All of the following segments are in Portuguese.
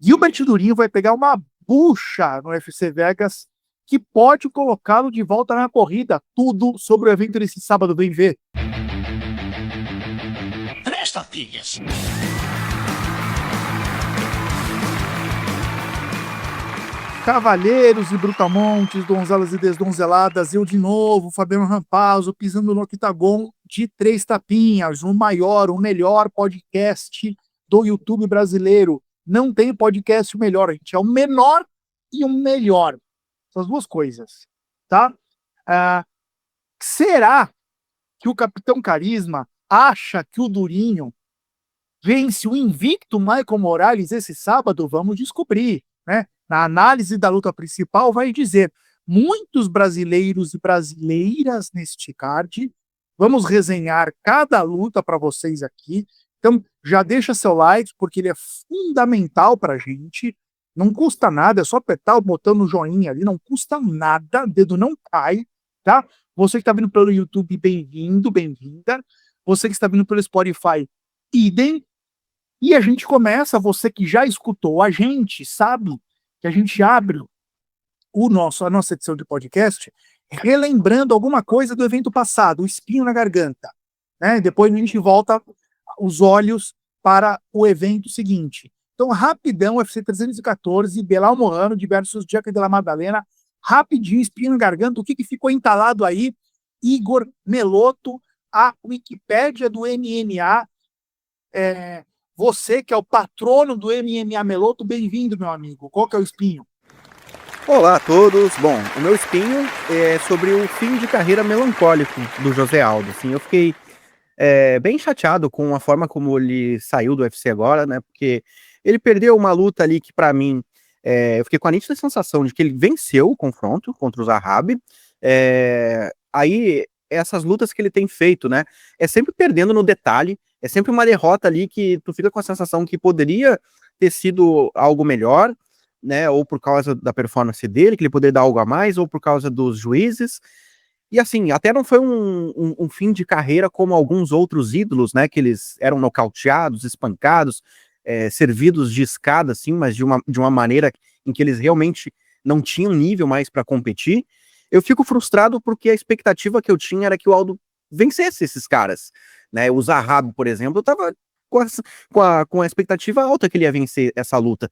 Gilbert Durinho vai pegar uma bucha no UFC Vegas que pode colocá-lo de volta na corrida. Tudo sobre o evento desse sábado, vem ver. Três tapinhas. Cavalheiros e brutamontes, donzelas e desdonzeladas, eu de novo, Fabiano Rampazzo, pisando no octagon de Três Tapinhas, o maior, o melhor podcast do YouTube brasileiro. Não tem podcast melhor, a gente é o menor e o melhor. Essas duas coisas, tá? Será que o Capitão Carisma acha que o Durinho vence o invicto Michael Morales esse sábado? Vamos descobrir, né? Na análise da luta principal vai dizer muitos brasileiros e brasileiras neste card. Vamos resenhar cada luta para vocês aqui. Então, já deixa seu like, porque ele é fundamental para a gente. Não custa nada, é só apertar o botão no joinha ali, não custa nada, o dedo não cai, tá? Você que está vindo pelo YouTube, bem-vindo, bem-vinda. Você que está vindo pelo Spotify, idem. E a gente começa, você que já escutou a gente, sabe que a gente abre a nossa edição de podcast relembrando alguma coisa do evento passado, o espinho na garganta, né? Depois a gente volta os olhos para o evento seguinte. Então, rapidão, UFC 314, Belal Mohamed versus Jack de la Maddalena, rapidinho, espinho na garganta, o que ficou entalado aí? Igor Meloto, a Wikipédia do MMA, você que é o patrono do MMA Meloto, bem-vindo, meu amigo. Qual que é o espinho? Olá a todos. Bom, o meu espinho é sobre o fim de carreira melancólico do José Aldo. Assim, eu fiquei bem chateado com a forma como ele saiu do UFC agora, né? Porque ele perdeu uma luta ali que, pra mim, eu fiquei com a nítida sensação de que ele venceu o confronto contra o Zahabi. Aí, essas lutas que ele tem feito, né? É sempre perdendo no detalhe. É sempre uma derrota ali que tu fica com a sensação que poderia ter sido algo melhor, né? Ou por causa da performance dele, que ele poderia dar algo a mais, ou por causa dos juízes. E assim, até não foi um fim de carreira como alguns outros ídolos, né? Que eles eram nocauteados, espancados, servidos de escada, assim, mas de uma maneira em que eles realmente não tinham nível mais para competir. Eu fico frustrado porque a expectativa que eu tinha era que o Aldo vencesse esses caras, né? O Zahabi, por exemplo, eu tava com a expectativa alta que ele ia vencer essa luta.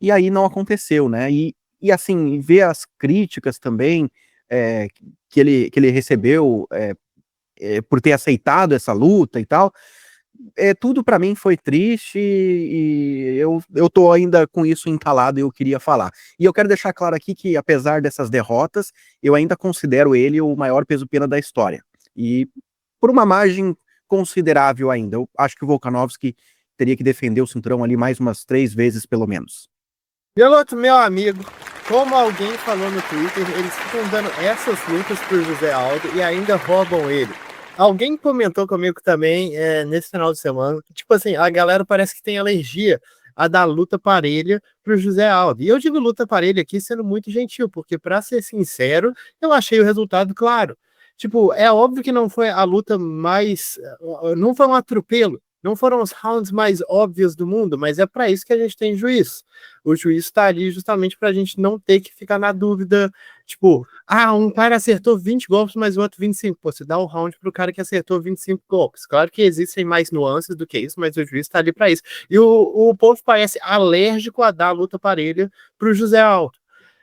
E aí não aconteceu, né? E assim, ver as críticas também que ele recebeu por ter aceitado essa luta e tal, tudo pra mim foi triste e eu tô ainda com isso entalado e eu queria falar. E eu quero deixar claro aqui que, apesar dessas derrotas, eu ainda considero ele o maior peso-pena da história. E por uma margem considerável ainda. Eu acho que o Volkanovski teria que defender o cinturão ali mais umas 3 vezes, pelo menos. Meloto, meu amigo, como alguém falou no Twitter, eles ficam dando essas lutas pro José Aldo e ainda roubam ele. Alguém comentou comigo também nesse final de semana, que, tipo assim, a galera parece que tem alergia a dar luta parelha pro José Aldo. E eu digo luta parelha aqui sendo muito gentil, porque, pra ser sincero, eu achei o resultado claro. Tipo, é óbvio que não foi a luta mais... Não foi um atropelo, não foram os rounds mais óbvios do mundo, mas é para isso que a gente tem juiz. O juiz está ali justamente para a gente não ter que ficar na dúvida, tipo, um cara acertou 20 golpes, mas o outro 25. Pô, você dá um round pro cara que acertou 25 golpes. Claro que existem mais nuances do que isso, mas o juiz está ali para isso. E o povo parece alérgico a dar a luta parelha pro José Aldo.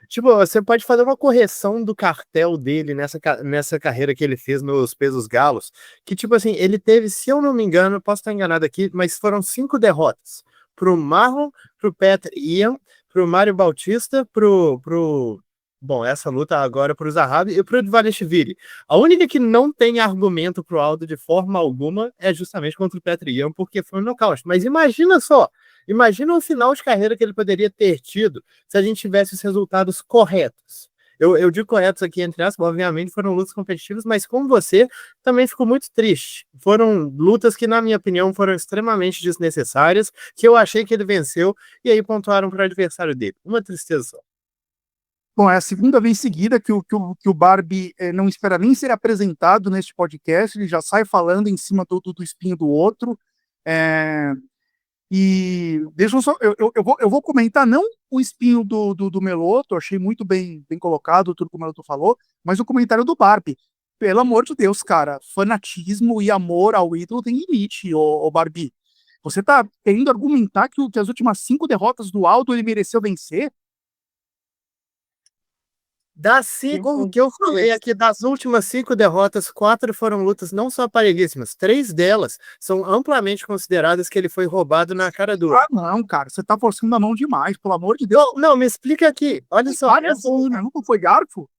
Tipo, você pode fazer uma correção do cartel dele nessa carreira que ele fez nos pesos galos, que, tipo assim, ele teve, se eu não me engano, posso estar enganado aqui, mas foram 5 derrotas. Pro Marlon, pro Petr Yan, pro Mário Bautista, bom, essa luta agora pro Zahabi e pro Dvalishvili. A única que não tem argumento pro Aldo de forma alguma é justamente contra o Petr Yan, porque foi um nocaute. Mas imagina só, imagina o final de carreira que ele poderia ter tido se a gente tivesse os resultados corretos. Eu digo corretos aqui, entre aspas, obviamente foram lutas competitivas, mas como você, também ficou muito triste. Foram lutas que, na minha opinião, foram extremamente desnecessárias, que eu achei que ele venceu, e aí pontuaram para o adversário dele. Uma tristeza só. Bom, é a segunda vez seguida que o Barbie não espera nem ser apresentado neste podcast, ele já sai falando em cima do espinho do outro. E deixa eu só, eu vou comentar não o espinho do Meloto, achei muito bem colocado tudo que o Meloto falou, mas o comentário do Barbie. Pelo amor de Deus, cara, fanatismo e amor ao ídolo tem limite, ô Barbie. Você tá querendo argumentar que as últimas 5 derrotas do Aldo ele mereceu vencer? Das 5 que eu falei aqui, das últimas 5 derrotas, 4 foram lutas não só aparelhíssimas, 3 delas são amplamente consideradas que ele foi roubado na cara dura. Ah, não, cara, você tá forçando a mão demais, pelo amor de Deus. Não, me explica aqui. Olha só. Não foi garfo?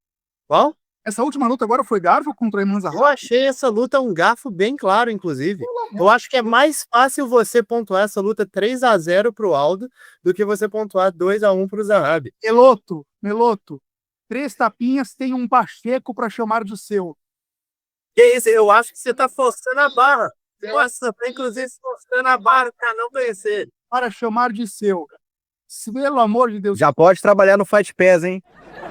Qual? Essa última luta agora foi garfo contra o Iman Eu Zahabi? achei essa luta um garfo bem claro, inclusive. Eu acho que é mais fácil você pontuar essa luta 3-0 pro Aldo do que você pontuar 2-1 pro Zahabi. Meloto, 3 tapinhas tem um Pacheco pra chamar de seu. Que isso? Eu acho que você tá forçando a barra. Nossa, tá inclusive forçando a barra pra não vencer. Para chamar de seu. Pelo amor de Deus. Já pode trabalhar no Fight Pass, hein?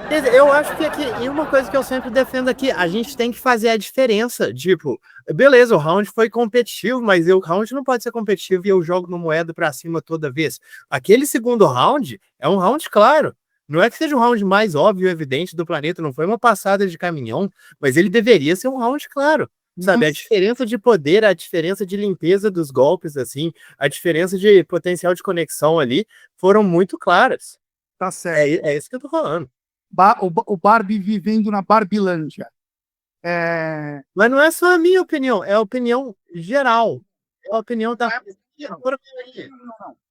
Quer dizer, eu acho que aqui, e uma coisa que eu sempre defendo aqui, a gente tem que fazer a diferença. Tipo, beleza, o round foi competitivo, mas o round não pode ser competitivo e eu jogo no moeda pra cima toda vez. Aquele segundo round é um round claro. Não é que seja o round mais óbvio e evidente do planeta, não foi uma passada de caminhão, mas ele deveria ser um round claro. Sabe, a diferença de poder, a diferença de limpeza dos golpes, assim, a diferença de potencial de conexão ali, foram muito claras. Tá certo. É isso que eu tô falando. O Barbie vivendo na Barbilândia. Mas não é só a minha opinião, é a opinião geral. É a opinião da.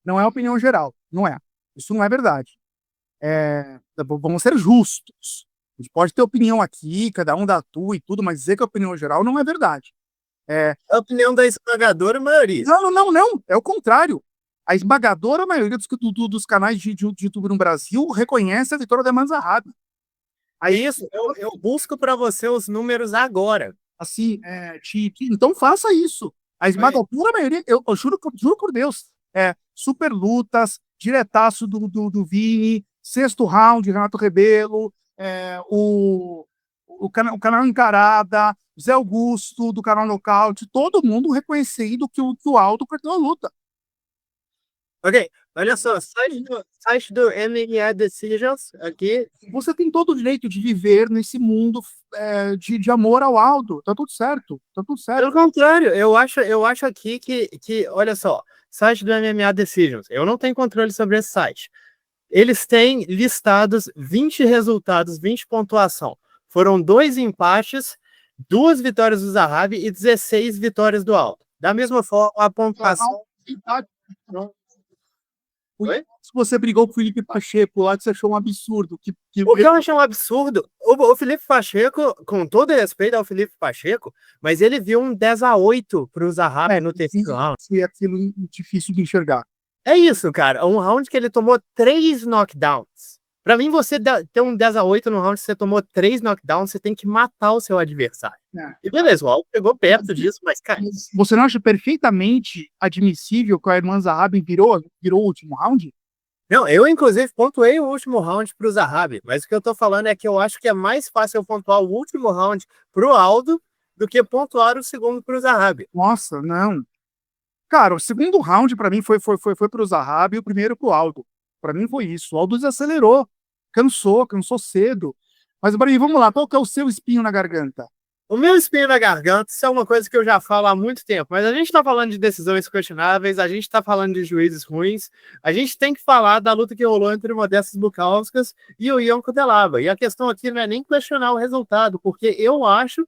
Não é opinião geral, não é. Isso não é verdade. Vamos ser justos. A gente pode ter opinião aqui, cada um da tua e tudo, mas dizer que a opinião geral não é verdade. É a opinião da esmagadora maioria. Não. É o contrário. A esmagadora maioria dos canais de YouTube no Brasil reconhece a vitória da Iman Zahabi. Aí isso, eu busco para você os números agora. Assim, então faça isso. A esmagadora maioria, eu juro por Deus, super lutas, diretaço do Vini, 6º round, Renato Rebelo, o canal Encarada, Zé Augusto, do canal Nocaute, todo mundo reconhecendo que o Aldo perdeu a luta. Ok, olha só, site do MMA Decisions aqui. Você tem todo o direito de viver nesse mundo de amor ao Aldo. Tá tudo certo. Pelo contrário, eu acho aqui que, olha só, site do MMA Decisions, eu não tenho controle sobre esse site. Eles têm listados 20 resultados, 20 pontuação. Foram 2 empates, 2 vitórias do Zahabi e 16 vitórias do Aldo. Da mesma forma, a pontuação... Oi? Se você brigou com o Felipe Pacheco lá, que você achou um absurdo. O que eu achei um absurdo, o Felipe Pacheco, com todo respeito ao Felipe Pacheco, mas ele viu um 10-8 pro Zahabi no terceiro round. É aquilo difícil de enxergar. É isso, cara. Um round que ele tomou 3 knockdowns. Pra mim, você ter um 10-8 no round que você tomou 3 knockdowns, você tem que matar o seu adversário. E beleza, o Aldo pegou perto disso, mas, cara... Você não acha perfeitamente admissível que a Iman Zahabi virou o último round? Não, eu inclusive pontuei o último round pro Zahabi, mas o que eu tô falando é que eu acho que é mais fácil eu pontuar o último round pro Aldo do que pontuar o segundo pro Zahabi. Nossa, não. Cara, o segundo round pra mim foi pro Zahabi e o primeiro pro Aldo. Pra mim foi isso. O Aldo desacelerou. Cansou cedo. Mas, Bari, vamos lá. Qual que é o seu espinho na garganta? O meu espinho na garganta, isso é uma coisa que eu já falo há muito tempo, mas a gente tá falando de decisões questionáveis, a gente tá falando de juízes ruins, a gente tem que falar da luta que rolou entre o Modestas Bukauskas e o Ion Cutelaba. E a questão aqui não é nem questionar o resultado, porque eu acho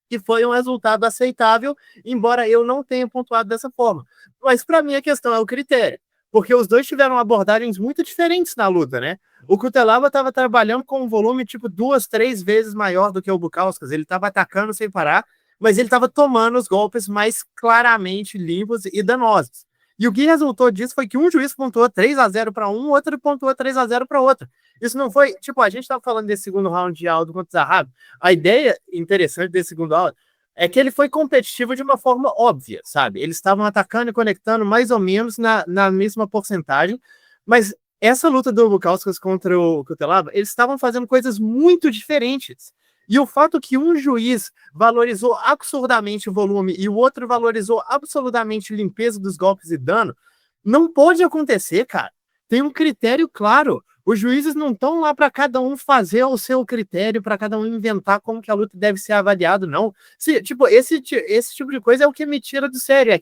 que foi um resultado aceitável, embora eu não tenha pontuado dessa forma. Mas para mim a questão é o critério, porque os dois tiveram abordagens muito diferentes na luta, né? O Cutelaba estava trabalhando com um volume tipo 2, 3 vezes maior do que o Bukauskas, ele estava atacando sem parar, mas ele estava tomando os golpes mais claramente limpos e danosos. E o que resultou disso foi que um juiz pontuou 3-0 para um, outro pontuou 3-0 para outro. Isso não foi, tipo, a gente estava falando desse segundo round de Aldo contra o Zahabi. A ideia interessante desse segundo round é que ele foi competitivo de uma forma óbvia, sabe? Eles estavam atacando e conectando mais ou menos na mesma porcentagem, mas essa luta do Bukauskas contra o Cutelaba, eles estavam fazendo coisas muito diferentes. E o fato que um juiz valorizou absurdamente o volume e o outro valorizou absolutamente limpeza dos golpes e dano, Não pode acontecer, cara. Tem um critério claro. Os juízes não estão lá para cada um fazer o seu critério, para cada um inventar como que a luta deve ser avaliada, não. Tipo, esse tipo de coisa é o que me tira do sério.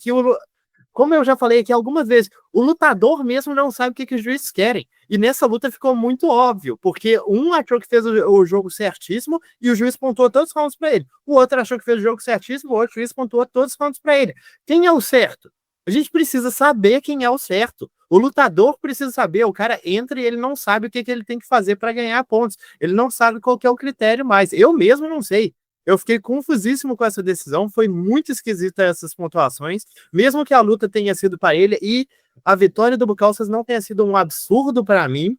Como eu já falei aqui algumas vezes, o lutador mesmo não sabe o que os juízes querem. E nessa luta ficou muito óbvio, porque um achou que fez o jogo certíssimo e o juiz pontuou todos os rounds para ele. O outro achou que fez o jogo certíssimo, o outro juiz pontuou todos os rounds para ele. Quem é o certo? A gente precisa saber quem é o certo. O lutador precisa saber, o cara entra e ele não sabe o que ele tem que fazer para ganhar pontos. Ele não sabe qual que é o critério mais. Eu mesmo não sei. Eu fiquei confusíssimo com essa decisão, foi muito esquisita essas pontuações, mesmo que a luta tenha sido parelha e a vitória do Bucalças não tenha sido um absurdo para mim,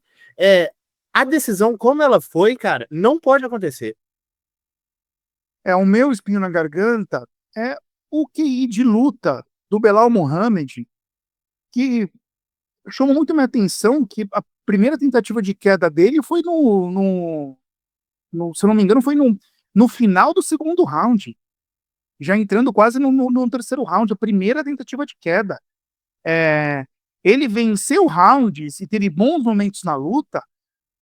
a decisão como ela foi, cara, não pode acontecer. O meu espinho na garganta é o QI de luta do Belal Mohamed, que chamou muito minha atenção, que a primeira tentativa de queda dele foi se eu não me engano, foi no final do segundo round, já entrando quase no terceiro round, a primeira tentativa de queda. Ele venceu rounds e teve bons momentos na luta,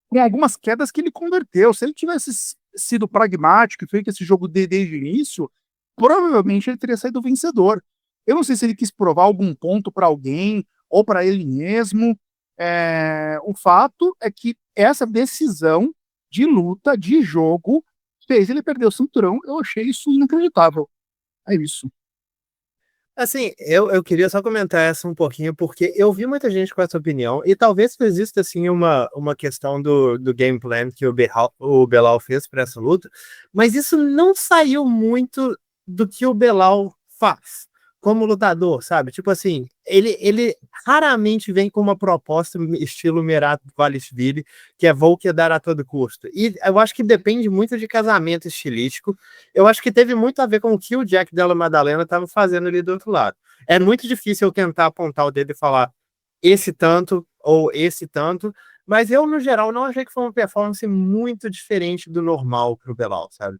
com algumas quedas que ele converteu. Se ele tivesse sido pragmático e feito esse jogo desde o início, provavelmente ele teria saído vencedor. Eu não sei se ele quis provar algum ponto para alguém ou para ele mesmo. O fato é que essa decisão de luta, de jogo, fez ele perder o cinturão. Eu achei isso inacreditável. É isso. Assim, eu queria só comentar essa um pouquinho, porque eu vi muita gente com essa opinião, e talvez exista, assim, uma questão do game plan que o Belal fez para essa luta, mas isso não saiu muito do que o Belal faz como lutador, sabe? Tipo assim, ele raramente vem com uma proposta estilo Merab Dvalishvili, que é vou quedar a todo custo. E eu acho que depende muito de casamento estilístico. Eu acho que teve muito a ver com o que o Jack Della Maddalena estava fazendo ali do outro lado. É muito difícil eu tentar apontar o dedo e falar esse tanto ou esse tanto, mas eu, no geral, não achei que foi uma performance muito diferente do normal pro Belal, sabe?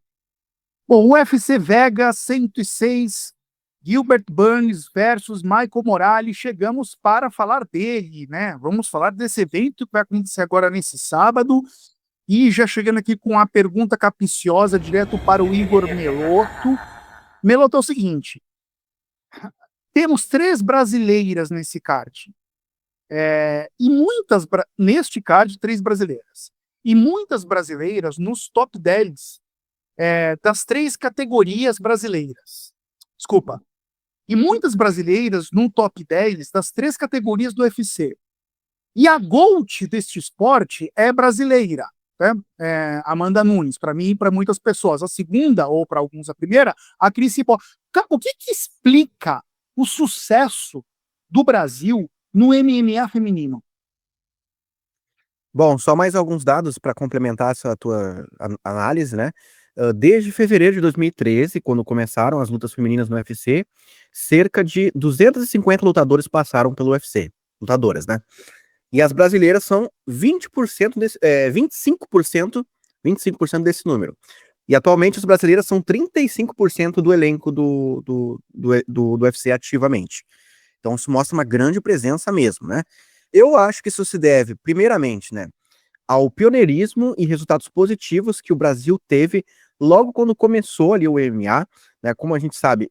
Bom, UFC Vegas 106, Gilbert Burns versus Michael Morales. Chegamos para falar dele, né? Vamos falar desse evento que vai acontecer agora nesse sábado. E já chegando aqui com a pergunta capciosa direto para o Igor Meloto. Meloto, é o seguinte: temos 3 brasileiras nesse card. Neste card, 3 brasileiras. E muitas brasileiras nos top 10 das 3 categorias brasileiras. Desculpa. E muitas brasileiras no top 10 das 3 categorias do UFC. E a GOAT deste esporte é brasileira, né? Amanda Nunes, para mim e para muitas pessoas. A segunda, ou para alguns a primeira, a Cris Cipó. O que explica o sucesso do Brasil no MMA feminino? Bom, só mais alguns dados para complementar essa tua análise, né? Desde fevereiro de 2013, quando começaram as lutas femininas no UFC, cerca de 250 lutadores passaram pelo UFC, lutadoras, né? E as brasileiras são 25% desse número. E atualmente as brasileiras são 35% do elenco do UFC ativamente. Então isso mostra uma grande presença mesmo, né? Eu acho que isso se deve, primeiramente, né, ao pioneirismo e resultados positivos que o Brasil teve logo quando começou ali o MMA, né? Como a gente sabe,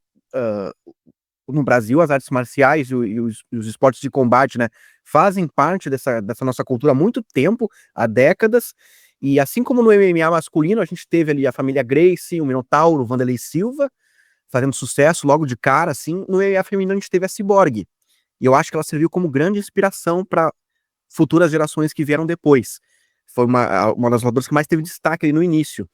no Brasil as artes marciais e os esportes de combate, né, fazem parte dessa nossa cultura há muito tempo, há décadas, e assim como no MMA masculino, a gente teve ali a família Gracie, o Minotauro, o Vanderlei Silva, fazendo sucesso logo de cara, assim, no MMA feminino a gente teve a Cyborg, e eu acho que ela serviu como grande inspiração para futuras gerações que vieram depois. Foi uma das lutadoras que mais teve destaque ali no início.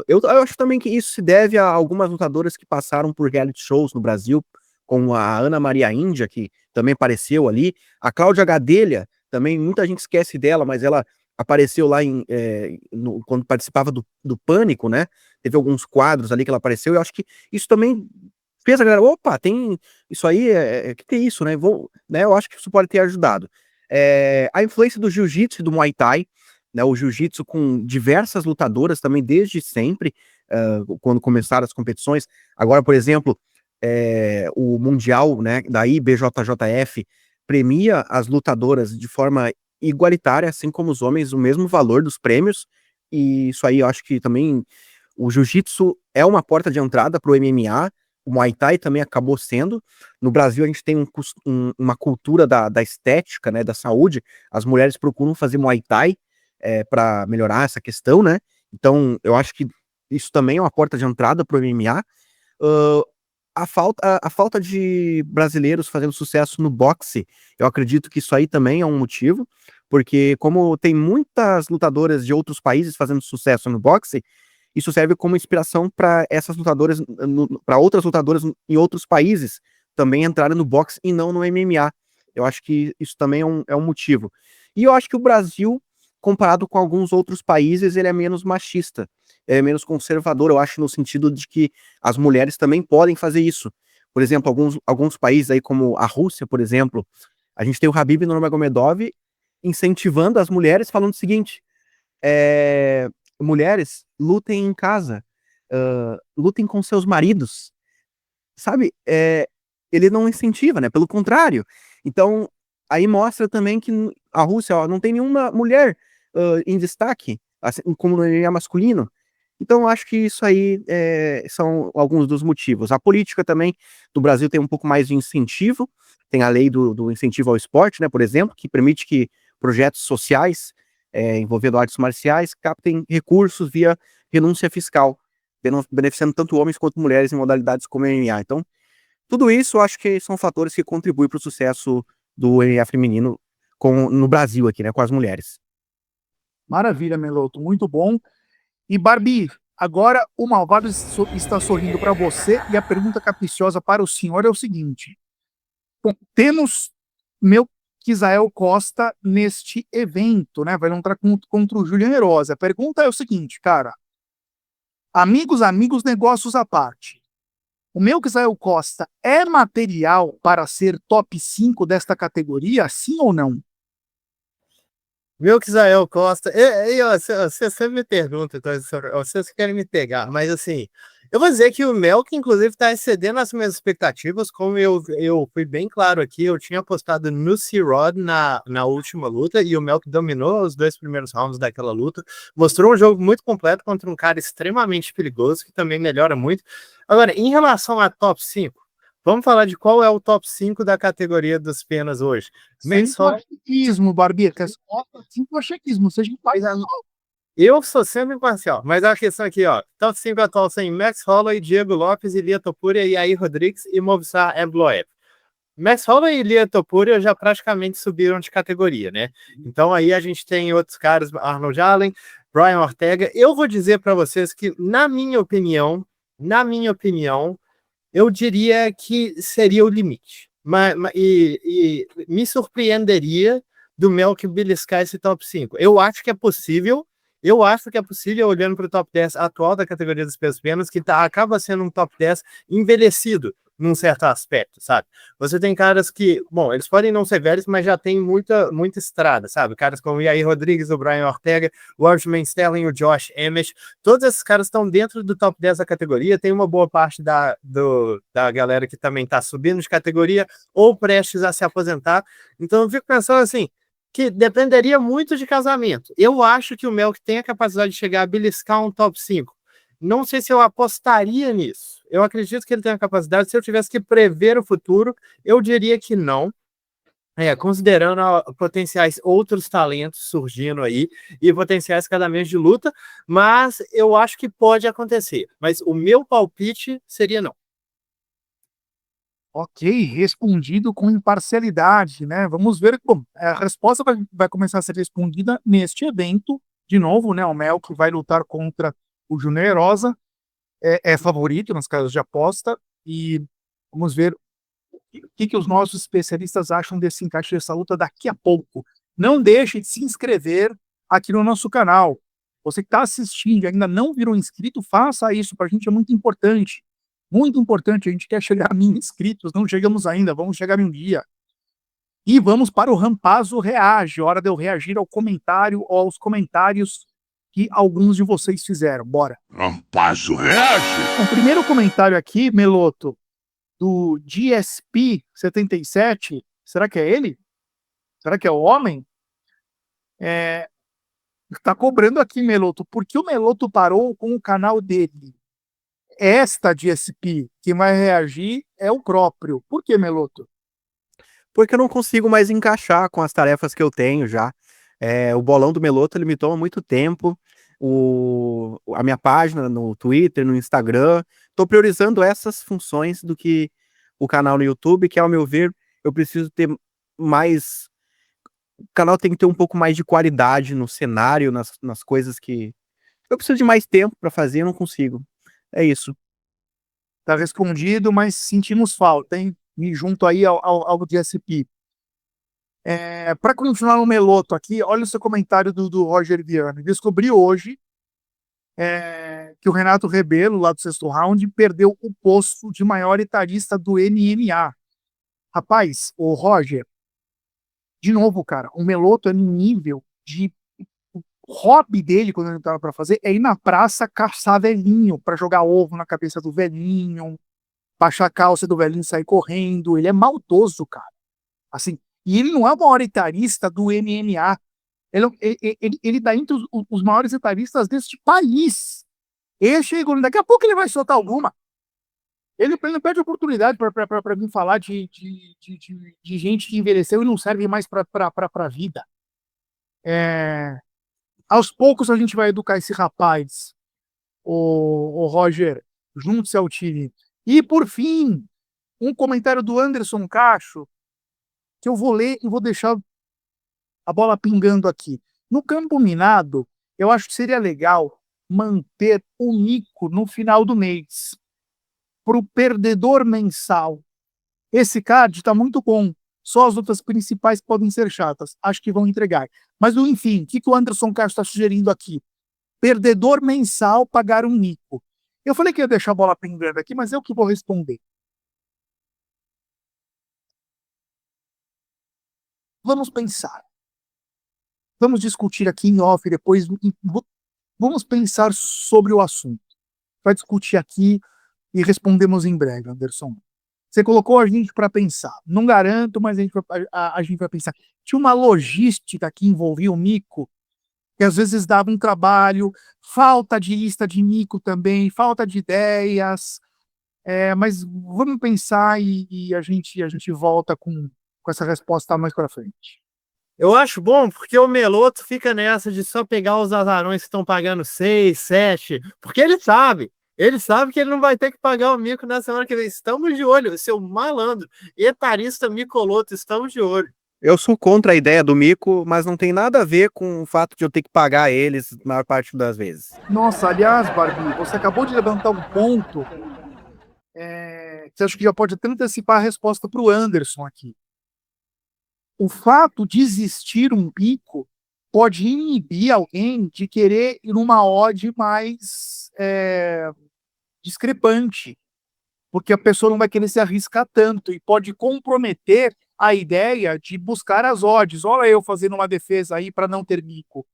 Eu acho também que isso se deve a algumas lutadoras que passaram por reality shows no Brasil, como a Ana Maria Índia, que também apareceu ali. A Cláudia Gadelha, também muita gente esquece dela, mas ela apareceu lá quando participava do Pânico, né? Teve alguns quadros ali que ela apareceu, e eu acho que isso também fez a galera, opa, tem isso aí, que é isso, né? Né? Eu acho que isso pode ter ajudado. A influência do jiu-jitsu e do Muay Thai, né, o jiu-jitsu com diversas lutadoras também desde sempre, quando começaram as competições. Agora, por exemplo, o Mundial, né, da IBJJF premia as lutadoras de forma igualitária, assim como os homens, o mesmo valor dos prêmios, e isso aí eu acho que também o jiu-jitsu é uma porta de entrada para o MMA, o Muay Thai também acabou sendo. No Brasil a gente tem uma cultura da estética, né, da saúde, as mulheres procuram fazer Muay Thai para melhorar essa questão, né, então eu acho que isso também é uma porta de entrada para o MMA. A falta de brasileiros fazendo sucesso no boxe, eu acredito que isso aí também é um motivo, porque como tem muitas lutadoras de outros países fazendo sucesso no boxe, isso serve como inspiração para essas lutadoras, para outras lutadoras em outros países também entrarem no boxe e não no MMA. Eu acho que isso também é um motivo. E eu acho que o Brasil, comparado com alguns outros países, ele é menos machista, é menos conservador, eu acho, no sentido de que as mulheres também podem fazer isso. Por exemplo, alguns países aí, como a Rússia, por exemplo, a gente tem o Khabib Nurmagomedov incentivando as mulheres, falando o seguinte: mulheres, lutem em casa, lutem com seus maridos, sabe? Ele não incentiva, né? Pelo contrário. Então, aí mostra também que a Rússia não tem nenhuma mulher em destaque, assim, como no MMA masculino. Então, acho que isso aí são alguns dos motivos. A política também do Brasil tem um pouco mais de incentivo, tem a lei do incentivo ao esporte, né, por exemplo, que permite que projetos sociais envolvendo artes marciais captem recursos via renúncia fiscal, beneficiando tanto homens quanto mulheres em modalidades como MMA. Então, tudo isso eu acho que são fatores que contribuem para o sucesso do MMA feminino no Brasil aqui, né, com as mulheres. Maravilha, Meloto, muito bom. E Barbie, agora o malvado está sorrindo para você e a pergunta capciosa para o senhor é o seguinte: bom, temos Melquisael Costa neste evento, né? Vai lutar contra o Julian Erosa. A pergunta é o seguinte, cara: amigos, negócios à parte. O Melquisael Costa é material para ser top 5 desta categoria, sim ou não? Melquisael Costa. Você sempre me pergunta, então, vocês querem me pegar, mas assim, eu vou dizer que o Melk, inclusive, está excedendo as minhas expectativas, como eu fui bem claro aqui, eu tinha apostado no C-Rod na última luta, e o Melk dominou os 2 primeiros rounds daquela luta, mostrou um jogo muito completo contra um cara extremamente perigoso, que também melhora muito. Agora, em relação a top 5, vamos falar de qual é o top 5 da categoria dos penas hoje. Sem achequismo, Barbie, que é só sem achequismo, seja imparcial. Eu sou sempre imparcial, mas a questão aqui, ó, top 5 atual sem Max Holloway, Diego Lopes, Ilia Topuria, Yair Rodrigues e Movsar Evloev. Max Holloway e Ilia Topuria já praticamente subiram de categoria, né? Então aí a gente tem outros caras, Arnold Allen, Brian Ortega. Eu vou dizer para vocês que, na minha opinião, eu diria que seria o limite. E me surpreenderia do Melk beliscar esse top 5. Eu acho que é possível, olhando para o top 10 atual da categoria dos pesos penas, que acaba sendo um top 10 envelhecido num certo aspecto, sabe? Você tem caras que, bom, eles podem não ser velhos, mas já tem muita estrada, sabe? Caras como o Yair Rodrigues, o Brian Ortega, o Aljamain Sterling, o Josh Emmett, todos esses caras estão dentro do top 10 da categoria, tem uma boa parte da galera que também está subindo de categoria ou prestes a se aposentar, então eu fico pensando assim, que dependeria muito de casamento. Eu acho que o Melk tem a capacidade de chegar a beliscar um top 5. Não sei se eu apostaria nisso. Eu acredito que ele tem a capacidade. Se eu tivesse que prever o futuro, eu diria que não. Considerando potenciais outros talentos surgindo aí e potenciais cada mês de luta, mas eu acho que pode acontecer. Mas o meu palpite seria não. Ok, respondido com imparcialidade, né? Vamos ver. Bom, a resposta vai começar a ser respondida neste evento. De novo, né? O Melk vai lutar contra o Júnior Erosa, é favorito nas casas de aposta. E vamos ver o que os nossos especialistas acham desse encaixe dessa luta daqui a pouco. Não deixe de se inscrever aqui no nosso canal. Você que está assistindo e ainda não virou inscrito, faça isso, para a gente é muito importante. Muito importante, a gente quer chegar a 1000 inscritos, não chegamos ainda, vamos chegar em um dia. E vamos para o Rampazzo Reage, hora de eu reagir ao comentário ou aos comentários que alguns de vocês fizeram. Bora. Rampazzo Reage! O primeiro comentário aqui, Meloto, do GSP77, Será que é ele? Será que é o homem? Tá cobrando aqui, Meloto. Por que o Meloto parou com o canal dele? Esta DSP, quem vai reagir é o próprio. Por que, Meloto? Porque eu não consigo mais encaixar com as tarefas que eu tenho já. O bolão do Meloto, ele me toma muito tempo. A minha página no Twitter, no Instagram, tô priorizando essas funções do que o canal no YouTube, que ao meu ver, eu preciso ter mais. O canal tem que ter um pouco mais de qualidade no cenário, nas coisas que. Eu preciso de mais tempo pra fazer, eu não consigo. É isso. Tá respondido, mas sentimos falta, hein? Me junto aí ao DSP. Para continuar no Meloto aqui, olha o seu comentário do Roger Viana. Descobri hoje que o Renato Rebelo, lá do Sexto Round, perdeu o posto de maior etarista do MMA. Rapaz, o Roger, de novo, cara, o Meloto é no nível de. O hobby dele, quando ele tava pra fazer, é ir na praça caçar velhinho, pra jogar ovo na cabeça do velhinho, baixar a calça do velhinho e sair correndo. Ele é maldoso, cara. Assim, e ele não é o maior etarista do MMA. Ele tá entre os maiores etaristas deste país. Daqui a pouco ele vai soltar alguma. Ele não perde oportunidade para vir falar de gente que envelheceu e não serve mais para a vida. Aos poucos a gente vai educar esse rapaz, o Roger, junte-se ao time. E, por fim, um comentário do Anderson Cacho, que eu vou ler e vou deixar a bola pingando aqui. No campo minado, eu acho que seria legal manter o mico no final do mês, para o perdedor mensal. Esse card está muito bom. Só as lutas principais podem ser chatas. Acho que vão entregar. Mas, enfim, o que o Anderson Castro está sugerindo aqui? Perdedor mensal pagar um mico. Eu falei que ia deixar a bola pingando aqui, mas eu que vou responder. Vamos pensar. Vamos discutir aqui em off depois. Vamos pensar sobre o assunto. Vai discutir aqui e respondemos em breve, Anderson. Você colocou a gente para pensar. Não garanto, mas a gente vai pensar. Tinha uma logística que envolvia o mico, que às vezes dava um trabalho, falta de lista de mico também, falta de ideias. Mas vamos pensar e a gente volta com essa resposta mais para frente. Eu acho bom porque o Meloto fica nessa de só pegar os azarões que estão pagando 6, 7, porque ele sabe que ele não vai ter que pagar o mico na semana que vem. Estamos de olho, seu malandro, etarista Micoloto, estamos de olho. Eu sou contra a ideia do mico, mas não tem nada a ver com o fato de eu ter que pagar eles na maior parte das vezes. Nossa, aliás, Barbie, você acabou de levantar um ponto que você acha que já pode até antecipar a resposta para o Anderson aqui. O fato de existir um pico pode inibir alguém de querer ir numa odd mais discrepante, porque a pessoa não vai querer se arriscar tanto e pode comprometer a ideia de buscar as odds. Olha eu fazendo uma defesa aí para não ter mico.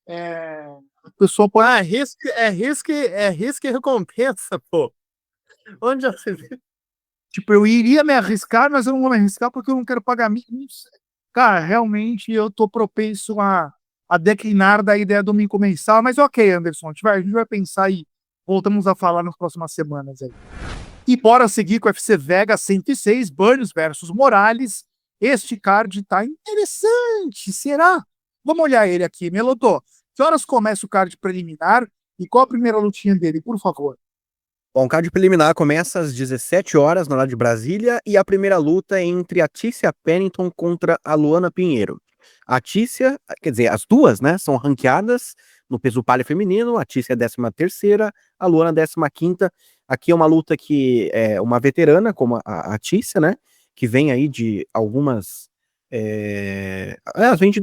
A pessoa pode... risco e recompensa, pô. Onde já se viu? Tipo, eu iria me arriscar, mas eu não vou me arriscar porque eu não quero pagar mico. Cara, realmente eu tô propenso a declinar da ideia do mico mensal, mas ok, Anderson, a gente vai pensar e voltamos a falar nas próximas semanas aí. E bora seguir com o UFC Vega 106, Burns versus Morales. Este card tá interessante, será? Vamos olhar ele aqui, Melodô. Que horas começa o card preliminar e qual a primeira lutinha dele, por favor? Bom, o card preliminar começa às 17 horas, no horário de Brasília, e a primeira luta é entre a Tícia Pennington contra a Luana Pinheiro. A Tícia, quer dizer, as duas, né, são ranqueadas no peso palha feminino, a Tícia é 13ª, a Luana 15ª. Aqui é uma luta que é uma veterana, como a Tícia, né, que vem aí de algumas...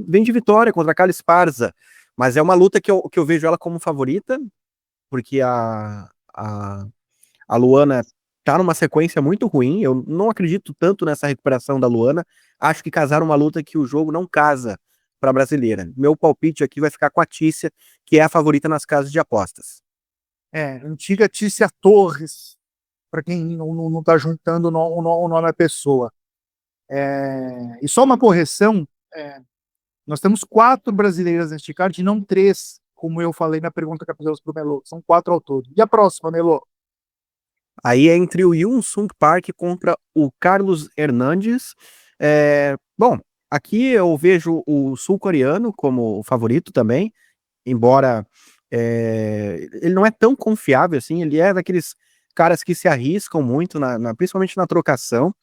vem de vitória contra a Carla Esparza, mas é uma luta que eu vejo ela como favorita, porque a Luana tá numa sequência muito ruim. Eu não acredito tanto nessa recuperação da Luana. Acho que casaram uma luta que o jogo não casa para a brasileira. Meu palpite aqui vai ficar com a Tícia, que é a favorita nas casas de apostas. Antiga Tícia Torres, para quem não tá juntando o nome da pessoa. E só uma correção, nós temos 4 brasileiras neste card e não 3, como eu falei na pergunta que fizemos para o Melô. São 4 ao todo. E a próxima, Melô? Aí é entre o Yoon Sung Park contra o Carlos Hernandes. Bom, aqui eu vejo o sul-coreano como o favorito também, embora ele não é tão confiável assim, ele é daqueles caras que se arriscam muito, principalmente na trocação,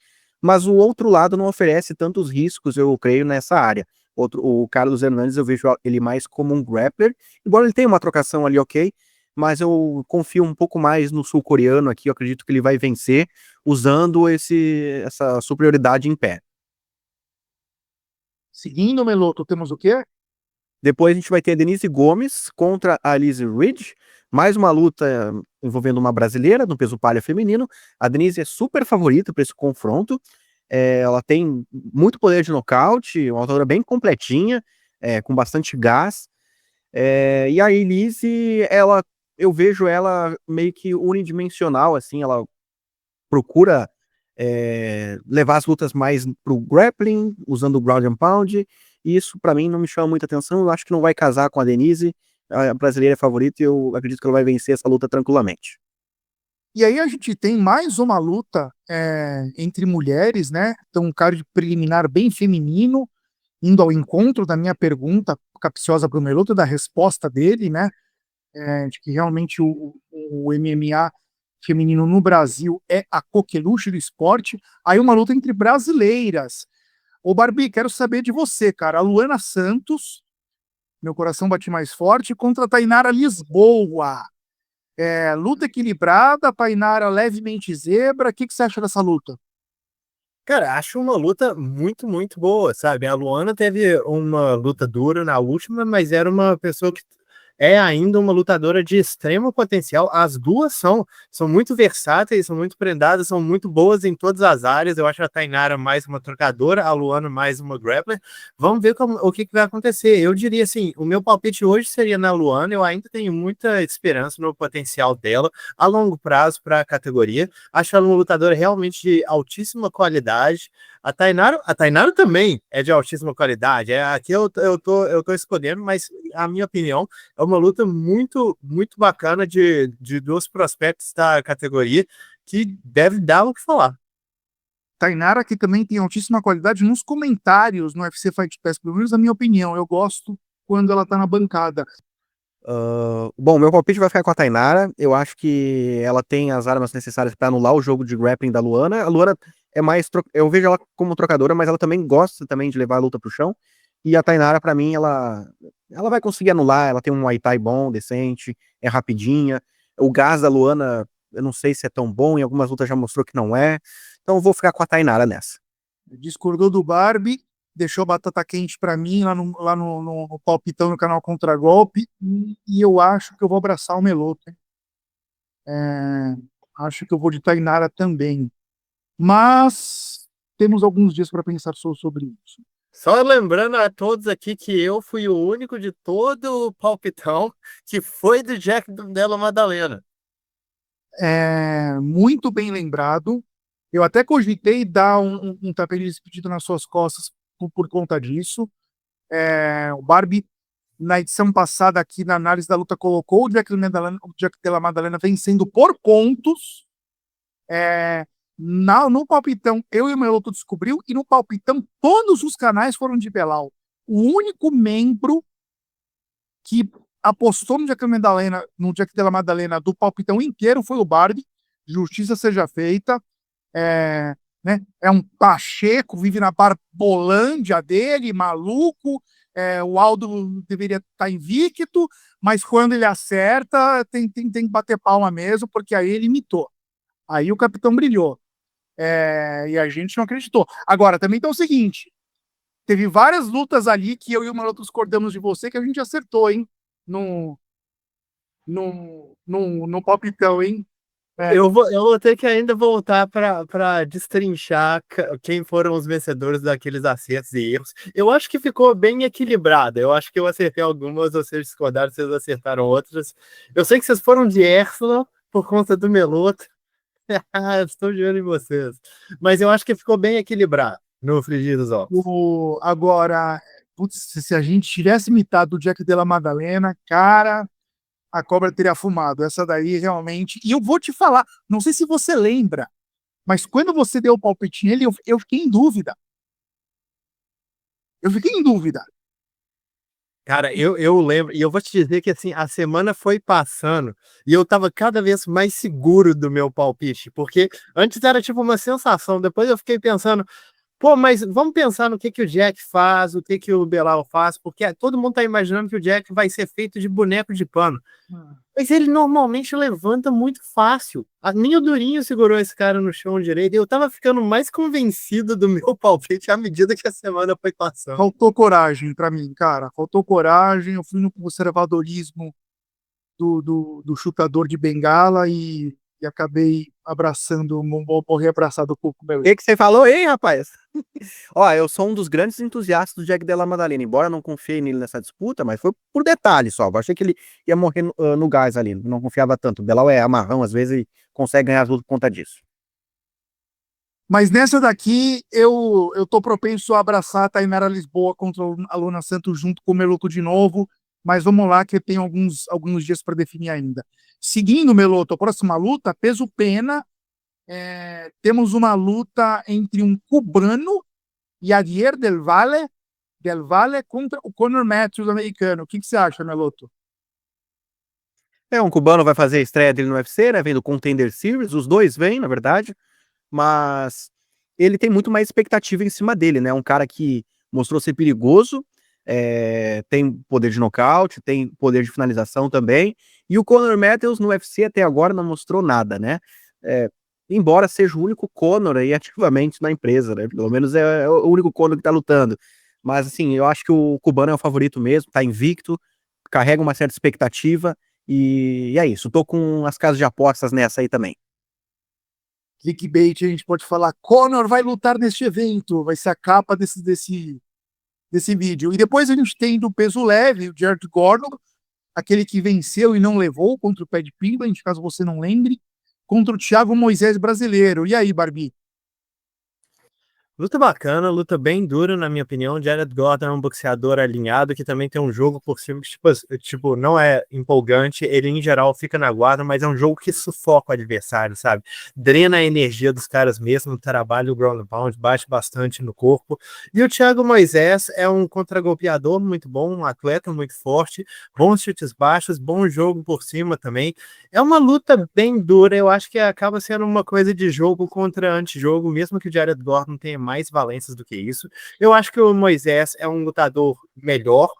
mas o outro lado não oferece tantos riscos, eu creio, nessa área. O Carlos Hernandes eu vejo ele mais como um grappler, embora ele tenha uma trocação ali ok, mas eu confio um pouco mais no sul-coreano aqui, eu acredito que ele vai vencer usando essa superioridade em pé. Seguindo, Meloto, temos o quê? Depois a gente vai ter a Denise Gomes contra a Alice Ridge, mais uma luta envolvendo uma brasileira no peso palha feminino. A Denise é super favorita para esse confronto, ela tem muito poder de nocaute, uma lutadora bem completinha, com bastante gás, e a Alice, eu vejo ela meio que unidimensional, assim, ela procura levar as lutas mais pro grappling, usando o ground and pound, e isso pra mim não me chama muita atenção, eu acho que não vai casar com a Denise, a brasileira é favorita e eu acredito que ela vai vencer essa luta tranquilamente. E aí a gente tem mais uma luta entre mulheres, né? Então um card preliminar bem feminino, indo ao encontro da minha pergunta capciosa para o Meloto, da resposta dele, né? De que realmente o MMA feminino no Brasil é a coqueluche do esporte. Aí uma luta entre brasileiras. Ô Barbie, quero saber de você, cara. A Luana Santos, meu coração bate mais forte, contra a Tainara Lisboa. Luta equilibrada, Tainara levemente zebra. O que você acha dessa luta? Cara, acho uma luta muito, muito boa, sabe? A Luana teve uma luta dura na última, mas era uma pessoa que é ainda uma lutadora de extremo potencial. As duas são muito versáteis, são muito prendadas, são muito boas em todas as áreas. Eu acho a Tainara mais uma trocadora, a Luana mais uma grappler. Vamos ver o que vai acontecer. Eu diria assim, o meu palpite hoje seria na Luana. Eu ainda tenho muita esperança no potencial dela a longo prazo para a categoria. Acho ela uma lutadora realmente de altíssima qualidade. A Tainara também é de altíssima qualidade. Aqui eu tô escolhendo, mas a minha opinião é uma luta muito, muito bacana de dois prospectos da categoria que deve dar o que falar. Tainara, que também tem altíssima qualidade nos comentários no UFC Fight Pass, pelo menos na minha opinião. Eu gosto quando ela tá na bancada. Bom, meu palpite vai ficar com a Tainara. Eu acho que ela tem as armas necessárias para anular o jogo de grappling da Luana. A Luana é mais. Eu vejo ela como trocadora, mas ela também gosta também de levar a luta pro chão. E a Tainara, para mim, ela vai conseguir anular. Ela tem um Muay Thai bom, decente, é rapidinha. O gás da Luana, eu não sei se é tão bom. Em algumas lutas já mostrou que não é. Então eu vou ficar com a Tainara nessa. Discordou do Barbie, deixou batata quente para mim lá no palpitão no canal Contragolpe, e eu acho que eu vou abraçar o Meloto. Acho que eu vou de Tainara também. Mas temos alguns dias para pensar sobre isso. Só lembrando a todos aqui que eu fui o único de todo o palpitão que foi do Jack Della Madalena. Muito bem lembrado. Eu até cogitei dar um tapete de despedida nas suas costas por conta disso. O Barbie, na edição passada aqui na análise da luta, colocou o Jack Della Madalena vencendo por pontos. No palpitão, eu e o Meloto descobriu, e no palpitão todos os canais foram de Belal. O único membro que apostou no Jack Della Madalena do palpitão inteiro foi o Barbie. Justiça seja feita. Né? É um Pacheco, vive na Barbolândia dele, maluco. O Aldo deveria estar invicto, mas quando ele acerta, tem que bater palma mesmo, porque aí ele imitou. Aí o capitão brilhou. E a gente não acreditou. Agora, também tem o seguinte: teve várias lutas ali que eu e o Maroto discordamos de você, que a gente acertou, hein? No palpitão, hein? Eu vou ter que ainda voltar para destrinchar quem foram os vencedores daqueles acertos e erros. Eu acho que ficou bem equilibrado. Eu acho que eu acertei algumas, vocês discordaram, vocês acertaram outras. Eu sei que vocês foram de Arsenal por conta do Meloto. Estou de olho em vocês. Mas eu acho que ficou bem equilibrado. no frigir dos ovos. Agora, putz, se a gente tivesse imitado o Jack Della Maddalena, cara, a cobra teria fumado. Essa daí realmente. E eu vou te falar, não sei se você lembra, mas quando você deu o palpite nele, eu fiquei em dúvida. Eu fiquei em dúvida. Cara, eu lembro, e eu vou te dizer que assim, a semana foi passando e eu tava cada vez mais seguro do meu palpite, porque antes era tipo uma sensação, depois eu fiquei pensando, pô, mas vamos pensar no que o Jack faz, o que o Belal faz, porque todo mundo tá imaginando que o Jack vai ser feito de boneco de pano. Mas ele normalmente levanta muito fácil. Nem o Durinho segurou esse cara no chão direito. Eu tava ficando mais convencido do meu palpite à medida que a semana foi passando. Faltou coragem pra mim, cara. Faltou coragem. Eu fui no conservadorismo do chutador de bengala e acabei abraçando, morri abraçado com o meu. O que você falou, hein, rapaz? Ó, eu sou um dos grandes entusiastas do Jack Della Maddalena, embora eu não confie nele nessa disputa, mas foi por detalhe só. Eu achei que ele ia morrer no gás ali, não confiava tanto. O Belal é amarrão, às vezes, e consegue ganhar as lutas por conta disso. Mas nessa daqui, eu tô propenso a abraçar a Tainara Lisboa contra a Luna Santos junto com o Meloto de novo. Mas vamos lá, que tem alguns dias para definir ainda. Seguindo, Meloto, a próxima luta, peso pena. Temos uma luta entre um cubano, Yadier Del Valle contra o Conor Matthews americano. O que você acha, Meloto? É, um cubano vai fazer a estreia dele no UFC, né? Vem do Contender Series, os dois vêm, na verdade, mas ele tem muito mais expectativa em cima dele, né? Um cara que mostrou ser perigoso, tem poder de nocaute, tem poder de finalização também, e o Conor Matthews no UFC até agora não mostrou nada, né? É, embora seja o único Conor aí ativamente na empresa, né? Pelo menos é o único Conor que tá lutando. Mas assim, eu acho que o cubano é o favorito mesmo, tá invicto, carrega uma certa expectativa, e é isso. Tô com as casas de apostas nessa aí também. Clickbait, a gente pode falar, Conor vai lutar neste evento, vai ser a capa desse vídeo. E depois a gente tem do peso leve, o Jared Gordon, aquele que venceu e não levou contra o Pat Pimblett, caso você não lembre, contra o Thiago Moisés brasileiro. E aí, Barbie? Luta bacana, luta bem dura, na minha opinião. Jared Gordon é um boxeador alinhado que também tem um jogo por cima que, tipo, não é empolgante. Ele, em geral, fica na guarda, mas é um jogo que sufoca o adversário, sabe? Drena a energia dos caras mesmo, trabalha o ground and pound, bate bastante no corpo. E o Thiago Moisés é um contragolpeador muito bom, um atleta muito forte, bons chutes baixos, bom jogo por cima também. É uma luta bem dura, eu acho que acaba sendo uma coisa de jogo contra antijogo, mesmo que o Jared Gordon tenha mais valências do que isso. Eu acho que o Moisés é um lutador melhor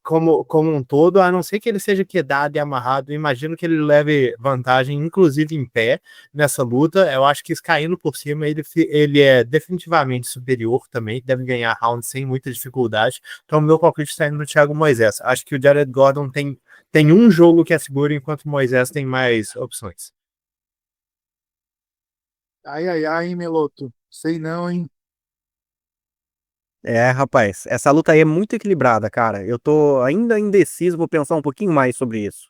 como um todo, a não ser que ele seja quedado e amarrado. Imagino que ele leve vantagem, inclusive em pé, nessa luta. Eu acho que caindo por cima, ele é definitivamente superior também, deve ganhar round sem muita dificuldade. Então, meu palpite está indo no Thiago Moisés. Acho que o Jared Gordon tem um jogo que é seguro, enquanto o Moisés tem mais opções. Ai, ai, ai, hein, Meloto? Sei não, hein? É, rapaz, essa luta aí é muito equilibrada, cara. Eu tô ainda indeciso, vou pensar um pouquinho mais sobre isso.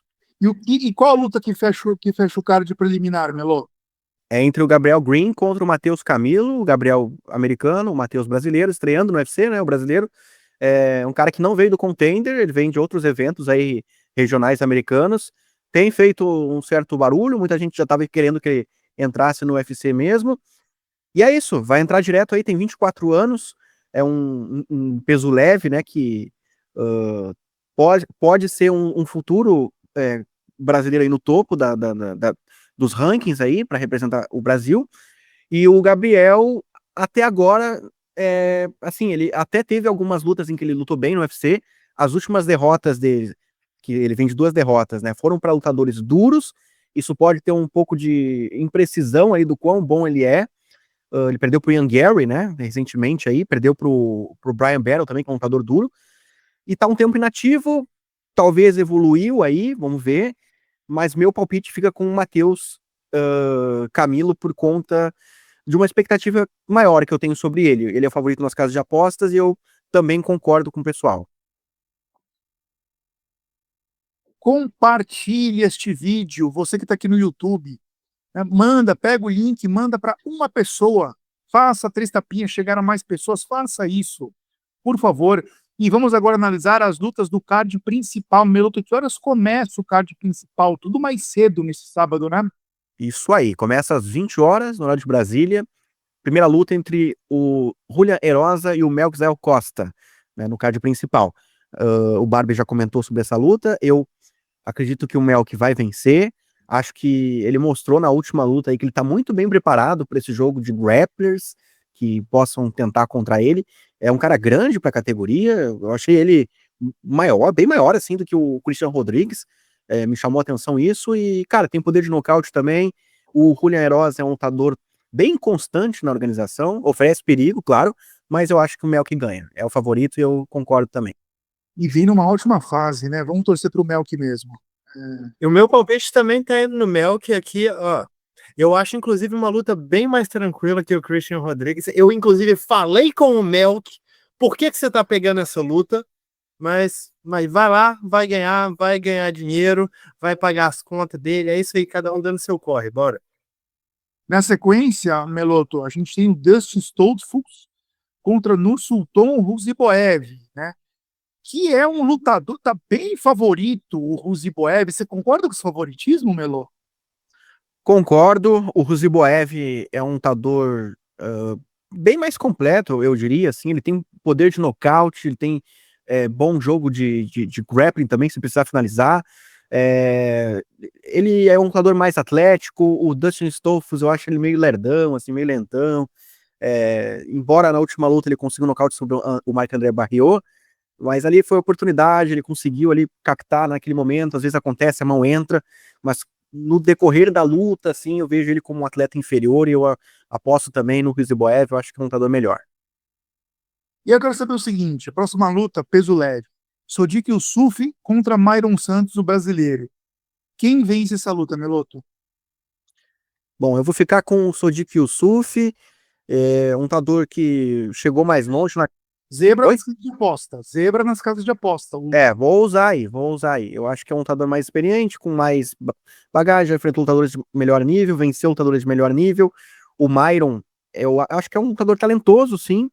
E qual a luta que fecha o cara de preliminar, Meloto? É entre o Gabriel Green contra o Matheus Camilo, o Gabriel americano, o Matheus brasileiro, estreando no UFC, né, o brasileiro. É um cara que não veio do Contender, ele vem de outros eventos aí regionais americanos. Tem feito um certo barulho, muita gente já tava querendo que ele entrasse no UFC mesmo. E é isso, vai entrar direto aí, tem 24 anos, é um peso leve, né, que pode ser um futuro brasileiro aí no topo dos rankings aí, para representar o Brasil. E o Gabriel, até agora, assim, ele até teve algumas lutas em que ele lutou bem no UFC, as últimas derrotas dele, que ele vem de 2 derrotas, né, foram para lutadores duros, isso pode ter um pouco de imprecisão aí do quão bom ele é. Ele perdeu pro Ian Gary, né, recentemente aí, perdeu pro Brian Battle também, que é um lutador duro, e tá um tempo inativo, talvez evoluiu aí, vamos ver, mas meu palpite fica com o Matheus Camilo por conta de uma expectativa maior que eu tenho sobre ele. Ele é o favorito nas casas de apostas e eu também concordo com o pessoal. Compartilhe este vídeo, você que está aqui no YouTube, né? Pega o link, manda para uma pessoa faça 3 tapinhas, chegar a mais pessoas, faça isso, por favor. E vamos agora analisar as lutas do card principal. Meloto, que horas começa o card principal? Tudo mais cedo nesse sábado, né? Isso aí, começa às 20 horas, no horário de Brasília. Primeira luta entre o Julian Erosa e o Melquizael Costa, né, no card principal. O Barbie já comentou sobre essa luta. Eu acredito que o Melk vai vencer. Acho que ele mostrou na última luta aí que ele tá muito bem preparado para esse jogo de grapplers que possam tentar contra ele. É um cara grande para a categoria. Eu achei ele maior, bem maior assim do que o Christian Rodrigues. Me chamou a atenção isso. E, cara, tem poder de nocaute também. O Julian Erosa é um lutador bem constante na organização, oferece perigo, claro, mas eu acho que o Melk ganha. É o favorito e eu concordo também. E vem numa ótima fase, né? Vamos torcer pro Melk mesmo. E o meu palpite também tá indo no Melk aqui, ó. Eu acho, inclusive, uma luta bem mais tranquila que o Christian Rodrigues. Eu, inclusive, falei com o Melk por que você tá pegando essa luta, mas vai lá, vai ganhar dinheiro, vai pagar as contas dele. É isso aí, cada um dando seu corre, bora. Na sequência, Meloto, a gente tem o Dustin Stoltzfus contra Nursulton Ruziboev, né? Que é um lutador, tá bem favorito, o Ruziboev. Você concorda com esse favoritismo, Melo? Concordo, o Ruziboev é um lutador bem mais completo, eu diria, assim, ele tem poder de nocaute, ele tem bom jogo de grappling também, se precisar finalizar. Ele é um lutador mais atlético. O Dustin Stoltzfus, eu acho ele meio lerdão, assim, meio lentão. Embora na última luta ele consiga um nocaute sobre o Marc-André Barriot, mas ali foi a oportunidade, ele conseguiu ali captar naquele momento, às vezes acontece, a mão entra, mas no decorrer da luta, assim, eu vejo ele como um atleta inferior e eu aposto também no Ruziboev, eu acho que é um lutador melhor. E eu quero saber o seguinte, a próxima luta, peso leve, Sodiq Yusuff contra Myron Santos, o brasileiro. Quem vence essa luta, Meloto? Bom, eu vou ficar com o Sodiq Yusuff, um lutador que chegou mais longe na... Zebra Oi? nas casas de aposta. Zebra nas casas de aposta. Vou usar aí. Eu acho que é um lutador mais experiente, com mais bagagem, enfrentou lutadores de melhor nível, venceu lutadores de melhor nível. O Myron, eu acho que é um lutador talentoso, sim,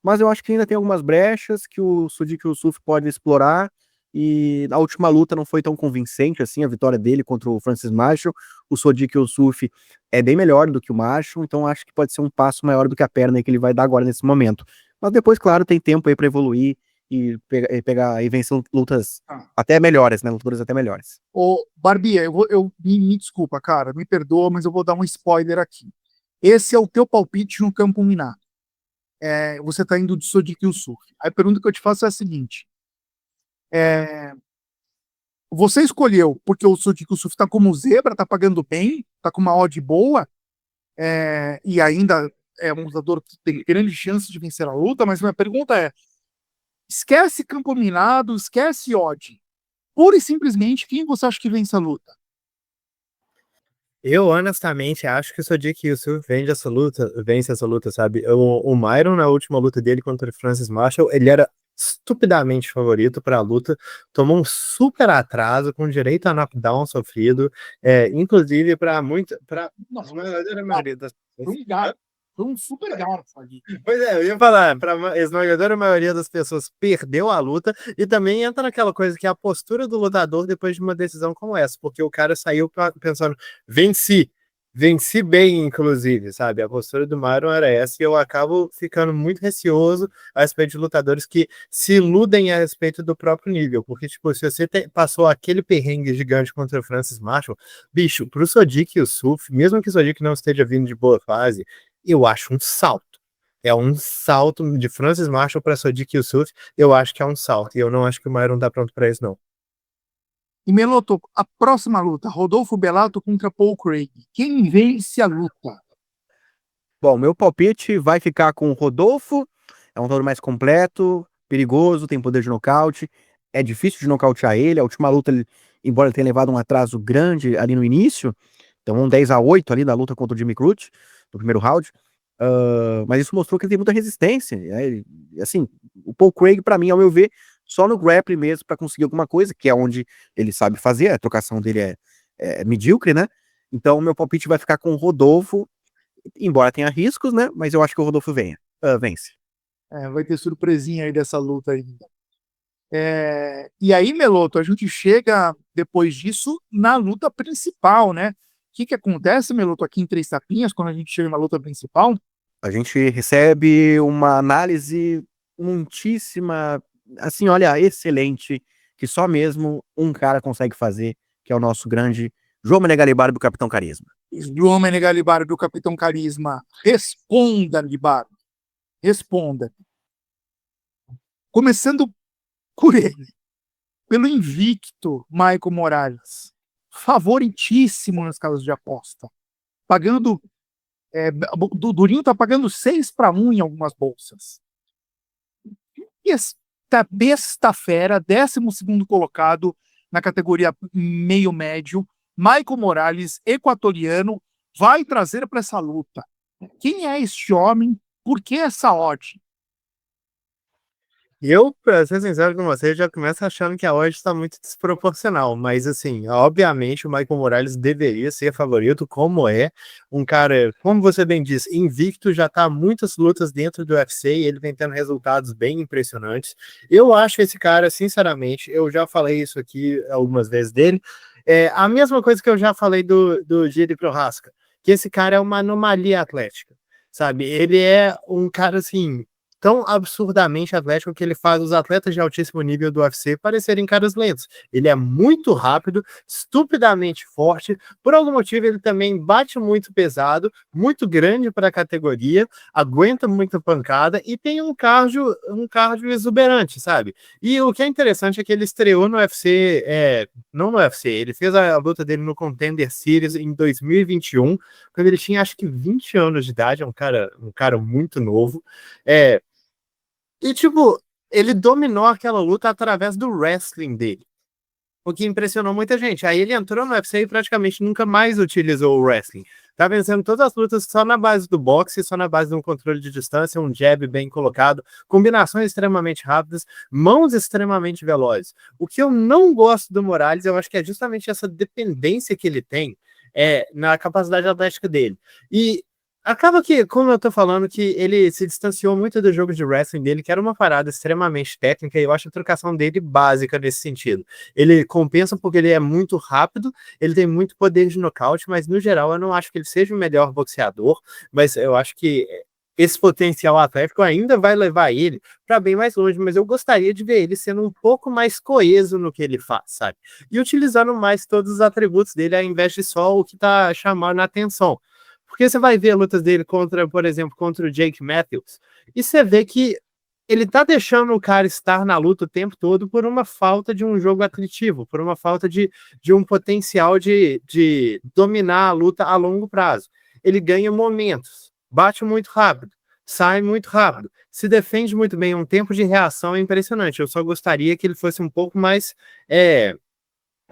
mas eu acho que ainda tem algumas brechas que o Sodiq Yusuff pode explorar, e na última luta não foi tão convincente assim, a vitória dele contra o Francis Marshall. O Sodiq Yusuff é bem melhor do que o Marshall, então acho que pode ser um passo maior do que a perna que ele vai dar agora nesse momento. Mas depois, claro, tem tempo aí para evoluir e pegar e vencer lutas até melhores, né? Lutadores até melhores. Ô, Barbie, me desculpa, cara, me perdoa, mas eu vou dar um spoiler aqui. Esse é o teu palpite no campo minado. Você tá indo de Sodiq Yusuff. Aí a pergunta que eu te faço é a seguinte. Você escolheu porque o Sodiq Yusuff tá como zebra, tá pagando bem, tá com uma odd boa, e ainda é um lutador que tem grande chance de vencer a luta, mas minha pergunta é, esquece campo minado, esquece odd. Pura e simplesmente, quem você acha que vence a luta? Eu, honestamente, acho que o Sodiq Yusuff vence essa luta, sabe? O Myron, na última luta dele contra o Francis Marshall, ele era estupidamente favorito para a luta, tomou um super atraso, com direito a knockdown sofrido, inclusive para muita... Nossa, maioria das foi um super garfo ali. Pois eu ia falar, para a esmagadora maioria das pessoas perdeu a luta, e também entra naquela coisa que é a postura do lutador depois de uma decisão como essa, porque o cara saiu pensando, venci bem, inclusive, sabe? A postura do Myron era essa, e eu acabo ficando muito receoso a respeito de lutadores que se iludem a respeito do próprio nível, porque, tipo, se você passou aquele perrengue gigante contra o Francis Marshall, bicho, pro Sodiq Yusuff, mesmo que o Sodiq não esteja vindo de boa fase, eu acho um salto. É um salto de Francis Marshall para Sodiq Yusuff, eu acho que é um salto, e eu não acho que o Myron tá pronto para isso, não. E Meloto, a próxima luta, Rodolfo Bellato contra Paul Craig. Quem vence a luta? Bom, meu palpite vai ficar com o Rodolfo, é um lutador mais completo, perigoso, tem poder de nocaute, é difícil de nocautear ele. A última luta, embora ele tenha levado um atraso grande ali no início, então um 10-8 ali da luta contra o Jimmy Crute, no primeiro round, mas isso mostrou que ele tem muita resistência, né? Assim, o Paul Craig, para mim, ao meu ver, só no grappling mesmo para conseguir alguma coisa, que é onde ele sabe fazer, a trocação dele é medíocre, né? Então, meu palpite vai ficar com o Rodolfo. embora tenha riscos, né? Mas eu acho que o Rodolfo vence. Vai ter surpresinha aí dessa luta ainda. E aí, Meloto, a gente chega depois disso na luta principal, né? O que acontece, Meloto, aqui em Três Tapinhas, quando a gente chega na luta principal? A gente recebe uma análise muitíssima, assim, olha, excelente, que só mesmo um cara consegue fazer, que é o nosso grande João Mané Galibardo do Capitão Carisma. João Mané Galibardo do Capitão Carisma, responda, Galibardo, responda. Começando por ele, pelo invicto Michael Morales, favoritíssimo nas casas de aposta, pagando, do Durinho tá pagando 6-1 em algumas bolsas. E esta besta fera, 12º colocado na categoria meio médio, Michael Morales, equatoriano, vai trazer para essa luta. Quem é este homem? Por que essa odd? Eu, pra ser sincero com você, já começo achando que a odd está muito desproporcional, mas assim, obviamente o Michael Morales deveria ser favorito, como é um cara, como você bem disse, invicto, já tá muitas lutas dentro do UFC e ele vem tendo resultados bem impressionantes. Eu acho esse cara, sinceramente, eu já falei isso aqui algumas vezes dele, a mesma coisa que eu já falei do Jiri Prochazka, que esse cara é uma anomalia atlética, sabe? Ele é um cara assim tão absurdamente atlético que ele faz os atletas de altíssimo nível do UFC parecerem caras lentos. Ele é muito rápido, estupidamente forte, por algum motivo ele também bate muito pesado, muito grande para a categoria, aguenta muita pancada e tem um cardio exuberante, sabe? E o que é interessante é que ele estreou no UFC, não no UFC, ele fez a luta dele no Contender Series em 2021, quando ele tinha acho que 20 anos de idade, é um cara muito novo. E, tipo, ele dominou aquela luta através do wrestling dele, o que impressionou muita gente. Aí ele entrou no UFC e praticamente nunca mais utilizou o wrestling. Tá vencendo todas as lutas só na base do boxe, só na base de um controle de distância, um jab bem colocado, combinações extremamente rápidas, mãos extremamente velozes. O que eu não gosto do Morales, eu acho que é justamente essa dependência que ele tem na capacidade atlética dele. E acaba que, como eu tô falando, que ele se distanciou muito do jogo de wrestling dele, que era uma parada extremamente técnica, e eu acho a trocação dele básica nesse sentido. Ele compensa porque ele é muito rápido, ele tem muito poder de nocaute, mas no geral eu não acho que ele seja o melhor boxeador, mas eu acho que esse potencial atlético ainda vai levar ele para bem mais longe, mas eu gostaria de ver ele sendo um pouco mais coeso no que ele faz, sabe? E utilizando mais todos os atributos dele, ao invés de só o que tá chamando a atenção. Porque você vai ver lutas dele contra, por exemplo, contra o Jake Matthews, e você vê que ele tá deixando o cara estar na luta o tempo todo por uma falta de um jogo atritivo, por uma falta de um potencial de dominar a luta a longo prazo. Ele ganha momentos, bate muito rápido, sai muito rápido, se defende muito bem, um tempo de reação é impressionante. Eu só gostaria que ele fosse um pouco mais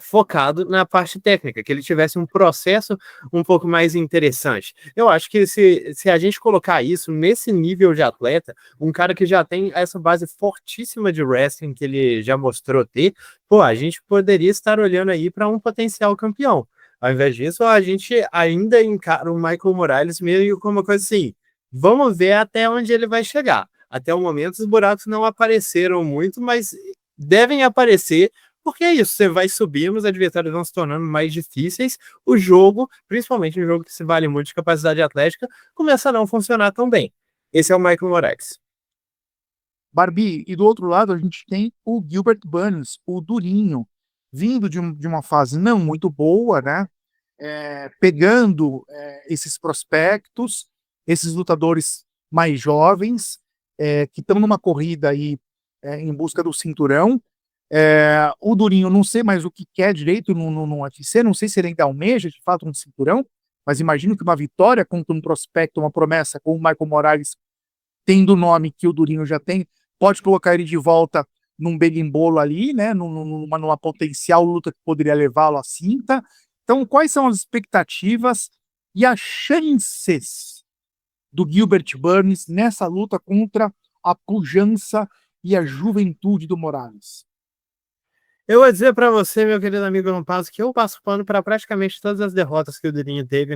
focado na parte técnica, que ele tivesse um processo um pouco mais interessante. Eu acho que se a gente colocar isso nesse nível de atleta, um cara que já tem essa base fortíssima de wrestling que ele já mostrou ter, pô, a gente poderia estar olhando aí para um potencial campeão. Ao invés disso, a gente ainda encara o Michael Morales meio como uma coisa assim, vamos ver até onde ele vai chegar. Até o momento, os buracos não apareceram muito, mas devem aparecer. Porque é isso, você vai subindo, os adversários vão se tornando mais difíceis, o jogo, principalmente um jogo que se vale muito de capacidade atlética, começa a não funcionar tão bem. Esse é o Michael Morales. Barbie, e do outro lado a gente tem o Gilbert Burns, o Durinho, vindo de uma fase não muito boa, né? Pegando esses prospectos, esses lutadores mais jovens, que estão numa corrida aí em busca do cinturão. O Durinho, não sei mais o que quer direito no UFC, não sei se ele ainda almeja de fato um cinturão, mas imagino que uma vitória contra um prospecto, uma promessa com o Michael Morales, tendo o nome que o Durinho já tem, pode colocar ele de volta num berimbolo ali, né, numa potencial luta que poderia levá-lo à cinta. Então, quais são as expectativas e as chances do Gilbert Burns nessa luta contra a pujança e a juventude do Morales? Eu vou dizer para você, meu querido amigo Lampaz, que eu passo pano para praticamente todas as derrotas que o Durinho teve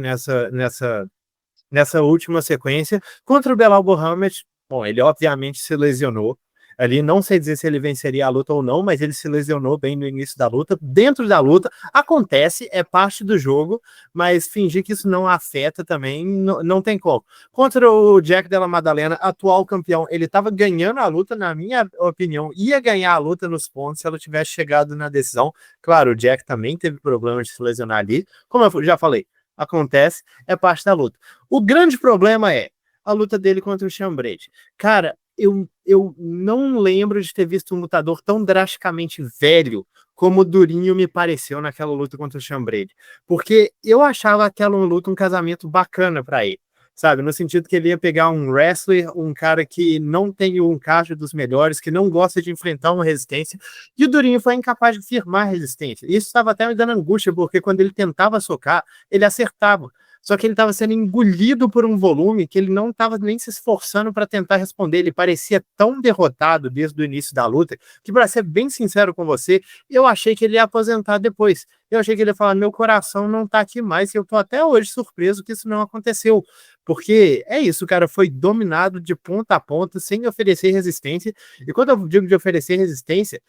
nessa última sequência. Contra o Belal Muhammad, bom, ele obviamente se lesionou. Ali, não sei dizer se ele venceria a luta ou não, mas ele se lesionou bem no início da luta. Dentro da luta, acontece, é parte do jogo, mas fingir que isso não afeta também, não tem como. Contra o Jack Della Maddalena, atual campeão, ele estava ganhando a luta, na minha opinião, ia ganhar a luta nos pontos se ela tivesse chegado na decisão. Claro, o Jack também teve problema de se lesionar ali, como eu já falei, acontece, é parte da luta. O grande problema é a luta dele contra o Sean Brady. Cara, eu não lembro de ter visto um lutador tão drasticamente velho como o Durinho me pareceu naquela luta contra o Sean Brady. Porque eu achava aquela luta um casamento bacana para ele, sabe? No sentido que ele ia pegar um wrestler, um cara que não tem o encaixe dos melhores, que não gosta de enfrentar uma resistência, e o Durinho foi incapaz de firmar a resistência. Isso estava até me dando angústia, porque quando ele tentava socar, ele acertava. Só que ele estava sendo engolido por um volume que ele não estava nem se esforçando para tentar responder. Ele parecia tão derrotado desde o início da luta que, para ser bem sincero com você, eu achei que ele ia aposentar depois. Eu achei que ele ia falar: meu coração não tá aqui mais, e eu tô até hoje surpreso que isso não aconteceu. Porque é isso, cara, foi dominado de ponta a ponta, sem oferecer resistência. E quando eu digo de oferecer resistência,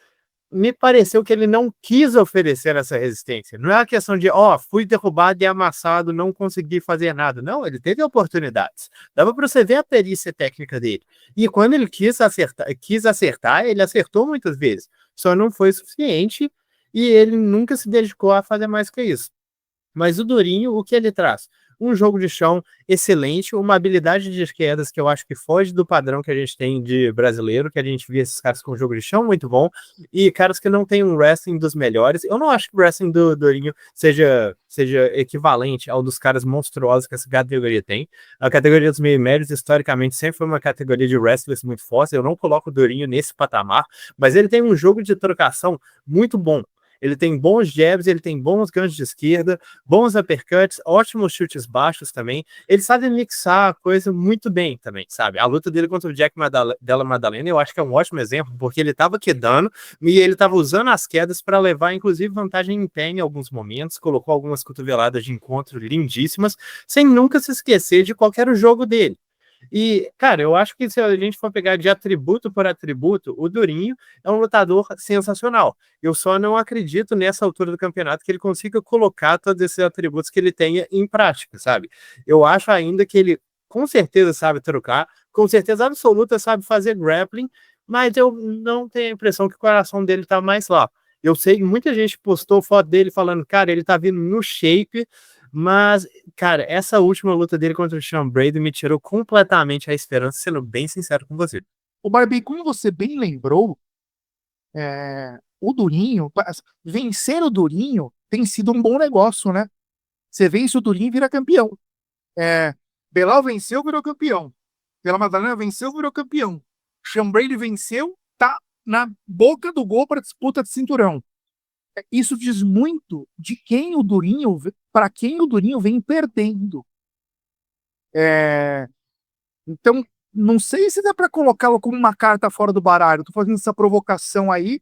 me pareceu que ele não quis oferecer essa resistência. Não é a questão de, fui derrubado e amassado, não consegui fazer nada. Não, ele teve oportunidades. Dava para você ver a perícia técnica dele. E quando ele quis acertar, ele acertou muitas vezes. Só não foi suficiente e ele nunca se dedicou a fazer mais que isso. Mas o Durinho, o que ele traz? Um jogo de chão excelente, uma habilidade de quedas que eu acho que foge do padrão que a gente tem de brasileiro, que a gente vê esses caras com jogo de chão muito bom, e caras que não têm um wrestling dos melhores. Eu não acho que o wrestling do Durinho seja equivalente ao dos caras monstruosos que essa categoria tem. A categoria dos meio médios, historicamente, sempre foi uma categoria de wrestlers muito forte. Eu não coloco o Durinho nesse patamar, mas ele tem um jogo de trocação muito bom. Ele tem bons jabs, ele tem bons ganchos de esquerda, bons uppercuts, ótimos chutes baixos também. Ele sabe mixar a coisa muito bem também, sabe? A luta dele contra o Jack Della Maddalena eu acho que é um ótimo exemplo, porque ele estava quedando e ele estava usando as quedas para levar, inclusive, vantagem em pé em alguns momentos, colocou algumas cotoveladas de encontro lindíssimas, sem nunca se esquecer de qualquer jogo dele. E, cara, eu acho que se a gente for pegar de atributo por atributo, o Durinho é um lutador sensacional. Eu só não acredito nessa altura do campeonato que ele consiga colocar todos esses atributos que ele tenha em prática, sabe? Eu acho ainda que ele com certeza sabe trocar, com certeza absoluta sabe fazer grappling, mas eu não tenho a impressão que o coração dele tá mais lá. Eu sei que muita gente postou foto dele falando, cara, ele tá vindo no shape, mas, cara, essa última luta dele contra o Sean Brady me tirou completamente a esperança, sendo bem sincero com você. O Barbie, como você bem lembrou, o Durinho, vencer o Durinho tem sido um bom negócio, né? Você vence o Durinho e vira campeão. Belal venceu, virou campeão. Della Maddalena venceu, virou campeão. Sean Brady venceu, tá na boca do gol para disputa de cinturão. Isso diz muito de quem o Durinho, para quem o Durinho vem perdendo. Então, não sei se dá para colocá-lo como uma carta fora do baralho. Estou fazendo essa provocação aí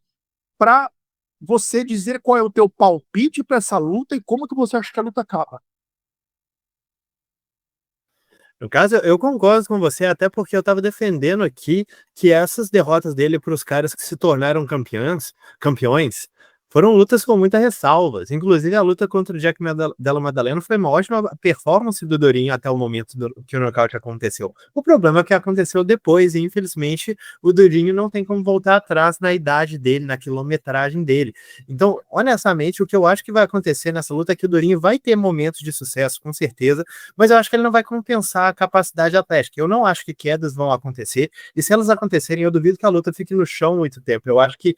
para você dizer qual é o teu palpite para essa luta e como que você acha que a luta acaba. No caso, eu concordo com você, até porque eu estava defendendo aqui que essas derrotas dele para os caras que se tornaram campeões, foram lutas com muitas ressalvas. Inclusive, a luta contra o Jack Della Maddalena foi uma ótima performance do Durinho até o momento que o nocaute aconteceu. O problema é que aconteceu depois, e infelizmente o Durinho não tem como voltar atrás na idade dele, na quilometragem dele. Então, honestamente, o que eu acho que vai acontecer nessa luta é que o Durinho vai ter momentos de sucesso, com certeza, mas eu acho que ele não vai compensar a capacidade atlética. Eu não acho que quedas vão acontecer, e se elas acontecerem, eu duvido que a luta fique no chão muito tempo. Eu acho que,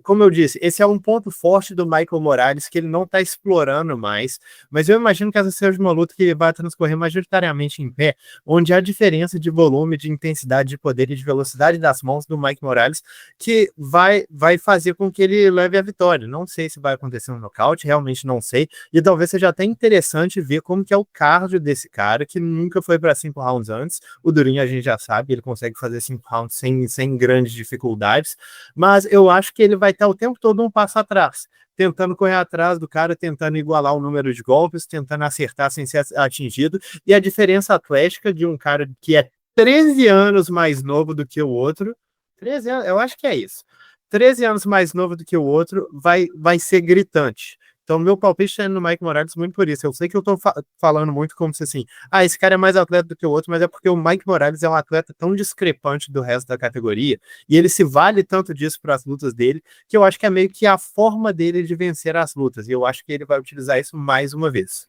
como eu disse, esse é um ponto forte do Michael Morales, que ele não está explorando mais, mas eu imagino que essa seja uma luta que vai transcorrer majoritariamente em pé, onde há diferença de volume, de intensidade, de poder e de velocidade das mãos do Mike Morales, que vai fazer com que ele leve a vitória. Não sei se vai acontecer um nocaute, realmente não sei, e talvez seja até interessante ver como que é o cardio desse cara, que nunca foi para 5 rounds antes. O Durinho a gente já sabe, ele consegue fazer 5 rounds sem grandes dificuldades, mas eu acho que ele vai vai estar o tempo todo um passo atrás, tentando correr atrás do cara, tentando igualar o número de golpes, tentando acertar sem ser atingido, e a diferença atlética de um cara que é 13 anos mais novo do que o outro, 13 anos, eu acho que é isso, 13 anos mais novo do que o outro, vai ser gritante. Então, meu palpite está no Mike Morales muito por isso. Eu sei que eu tô falando muito como se assim, esse cara é mais atleta do que o outro, mas é porque o Mike Morales é um atleta tão discrepante do resto da categoria, e ele se vale tanto disso para as lutas dele, que eu acho que é meio que a forma dele de vencer as lutas, e eu acho que ele vai utilizar isso mais uma vez.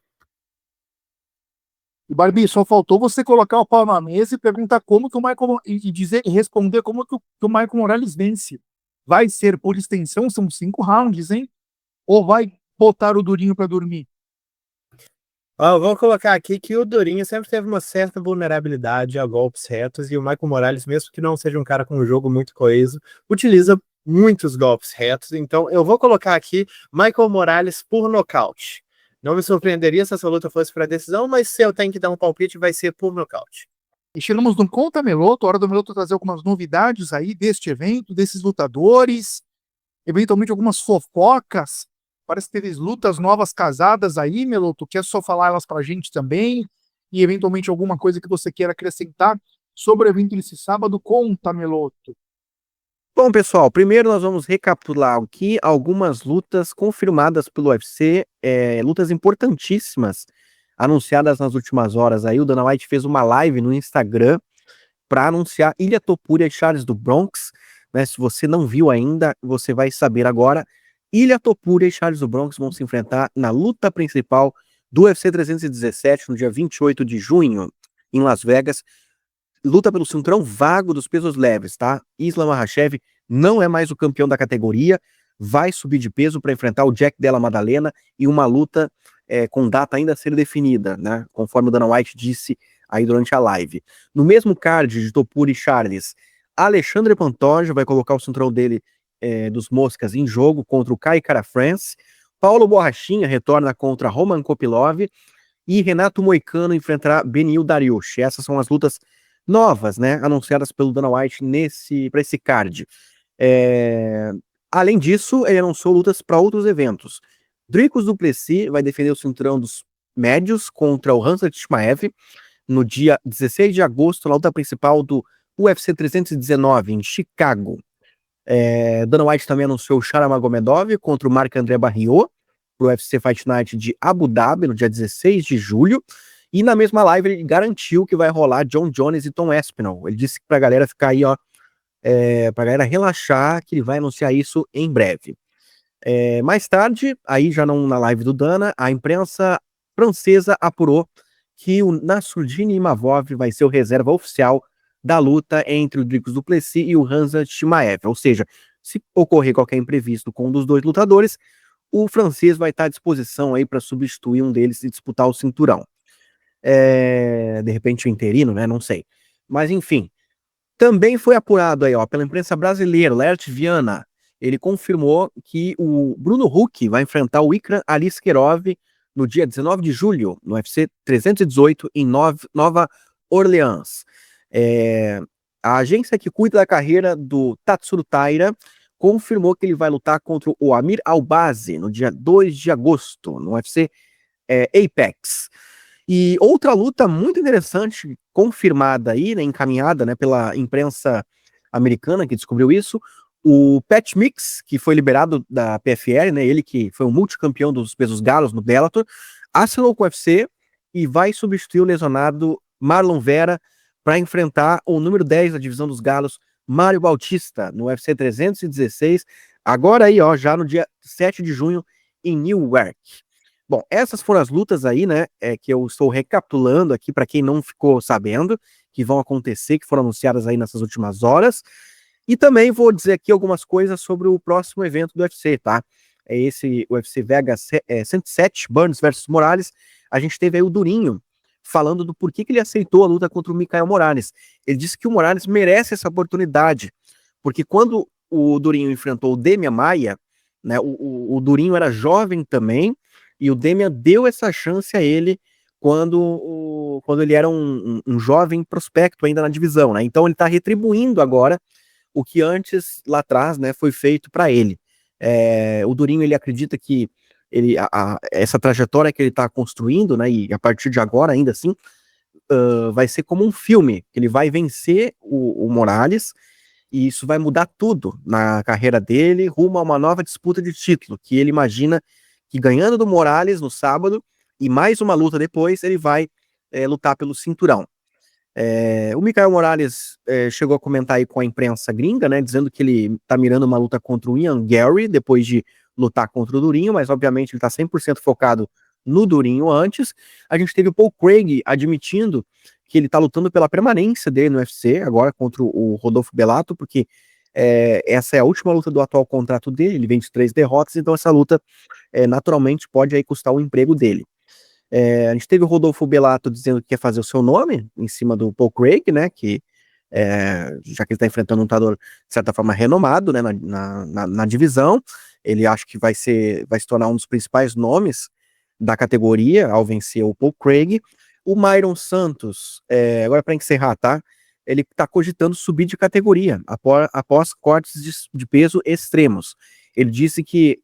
E Barbie, só faltou você colocar o pau na mesa e perguntar como que o Michael e dizer e responder como que o Michael Morales vence. Vai ser por extensão, são 5 rounds, hein? Ou vai botar o Durinho para dormir? Vou colocar aqui que o Durinho sempre teve uma certa vulnerabilidade a golpes retos, e o Michael Morales, mesmo que não seja um cara com um jogo muito coeso, utiliza muitos golpes retos. Então eu vou colocar aqui Michael Morales por nocaute. Não me surpreenderia se essa luta fosse para decisão, mas se eu tenho que dar um palpite, vai ser por nocaute. E chegamos no Conta Meloto, hora do Meloto trazer algumas novidades aí deste evento, desses lutadores, eventualmente algumas fofocas. Parece que teve lutas novas casadas aí, Meloto. Quer só falar elas pra gente também? E eventualmente alguma coisa que você queira acrescentar sobre o evento desse sábado? Conta, Meloto. Bom, pessoal, primeiro nós vamos recapitular aqui algumas lutas confirmadas pelo UFC, lutas importantíssimas anunciadas nas últimas horas aí. O Dana White fez uma live no Instagram para anunciar Ilia Topuria e Charles do Bronx, né? Se você não viu ainda, você vai saber agora. Ilia Topuria e Charles do Bronx vão se enfrentar na luta principal do UFC 317 no dia 28 de junho em Las Vegas. Luta pelo cinturão vago dos pesos leves, tá? Islam Makhachev não é mais o campeão da categoria, vai subir de peso para enfrentar o Jack Della Maddalena em uma luta com data ainda a ser definida, né? Conforme o Dana White disse aí durante a live. No mesmo card de Topuria e Charles, Alexandre Pantoja vai colocar o cinturão dele dos moscas em jogo contra o Kai Kara-France. Paulo Borrachinha retorna contra Roman Kopilov e Renato Moicano enfrentará Beneil Dariush. Essas são as lutas novas, né, anunciadas pelo Dana White para esse card. Além disso, ele anunciou lutas para outros eventos. Dricus du Plessis vai defender o cinturão dos médios contra o Khamzat Chimaev no dia 16 de agosto, na luta principal do UFC 319 em Chicago. Dana White também anunciou o Shara Magomedov contra o Marc-André Barriault pro UFC Fight Night de Abu Dhabi no dia 16 de julho. E na mesma live ele garantiu que vai rolar John Jones e Tom Aspinall. Ele disse pra galera ficar aí, pra galera relaxar, que ele vai anunciar isso em breve. Mais tarde, aí já não na live do Dana, a imprensa francesa apurou que o Nassourdine Imavov vai ser o reserva oficial da luta entre o Dricus du Plessis e o Khamzat Chimaev. Ou seja, se ocorrer qualquer imprevisto com um dos dois lutadores, o francês vai estar à disposição aí para substituir um deles e disputar o cinturão. De repente o interino, né? Não sei. Mas enfim. Também foi apurado aí, pela imprensa brasileira, Laerte Viana. Ele confirmou que o Bruno Huck vai enfrentar o Ikram Aliskerov no dia 19 de julho, no UFC 318, em Nova Orleans. A agência que cuida da carreira do Tatsuro Taira confirmou que ele vai lutar contra o Amir Albazi no dia 2 de agosto, no UFC Apex. E outra luta muito interessante, confirmada aí, né, encaminhada, né, pela imprensa americana que descobriu isso, o Pat Mix, que foi liberado da PFL, né, ele que foi o multicampeão dos pesos galos no Bellator, assinou com o UFC e vai substituir o lesionado Marlon Vera para enfrentar o número 10 da divisão dos galos, Mário Bautista, no UFC 316, agora aí, já no dia 7 de junho, em Newark. Bom, essas foram as lutas aí, né, que eu estou recapitulando aqui para quem não ficou sabendo, que vão acontecer, que foram anunciadas aí nessas últimas horas. E também vou dizer aqui algumas coisas sobre o próximo evento do UFC, tá? É esse UFC Vegas 107, Burns versus Morales. A gente teve aí o Durinho falando do porquê que ele aceitou a luta contra o Michael Morales. Ele disse que o Morales merece essa oportunidade, porque quando o Durinho enfrentou o Demian Maia, né, o Durinho era jovem também, e o Demian deu essa chance a ele quando ele era um jovem prospecto ainda na divisão, né? Então ele tá retribuindo agora o que antes, lá atrás, né, foi feito para ele. O Durinho, ele acredita que essa trajetória que ele está construindo, né, e a partir de agora, ainda assim, vai ser como um filme, que ele vai vencer o Morales, e isso vai mudar tudo na carreira dele, rumo a uma nova disputa de título, que ele imagina que ganhando do Morales no sábado, e mais uma luta depois, ele vai lutar pelo cinturão. O Michael Morales chegou a comentar aí com a imprensa gringa, né, dizendo que ele tá mirando uma luta contra o Ian Gary, depois de lutar contra o Durinho, mas obviamente ele tá 100% focado no Durinho antes. A gente teve o Paul Craig admitindo que ele tá lutando pela permanência dele no UFC, agora contra o Rodolfo Bellato, porque essa é a última luta do atual contrato dele, ele vem de 3 derrotas, então essa luta naturalmente pode aí custar o emprego dele. A gente teve o Rodolfo Bellato dizendo que quer fazer o seu nome em cima do Paul Craig, né, que já que ele está enfrentando um lutador de certa forma renomado, né, na divisão, ele acha que vai se tornar um dos principais nomes da categoria ao vencer o Paul Craig. O Myron Santos, agora para encerrar, tá? Ele está cogitando subir de categoria após cortes de peso extremos. Ele disse que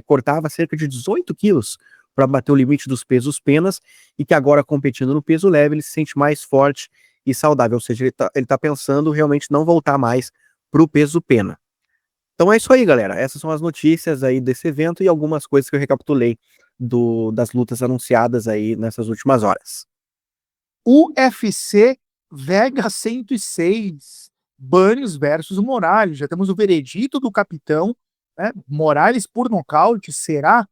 cortava cerca de 18 quilos para bater o limite dos pesos penas, e que agora, competindo no peso leve, ele se sente mais forte e saudável, ou seja, ele tá pensando realmente não voltar mais para o peso pena. Então é isso aí, galera, essas são as notícias aí desse evento e algumas coisas que eu recapitulei das lutas anunciadas aí nessas últimas horas. UFC Vega 106, Banes versus Morales, já temos o veredito do capitão, né? Morales por nocaute, será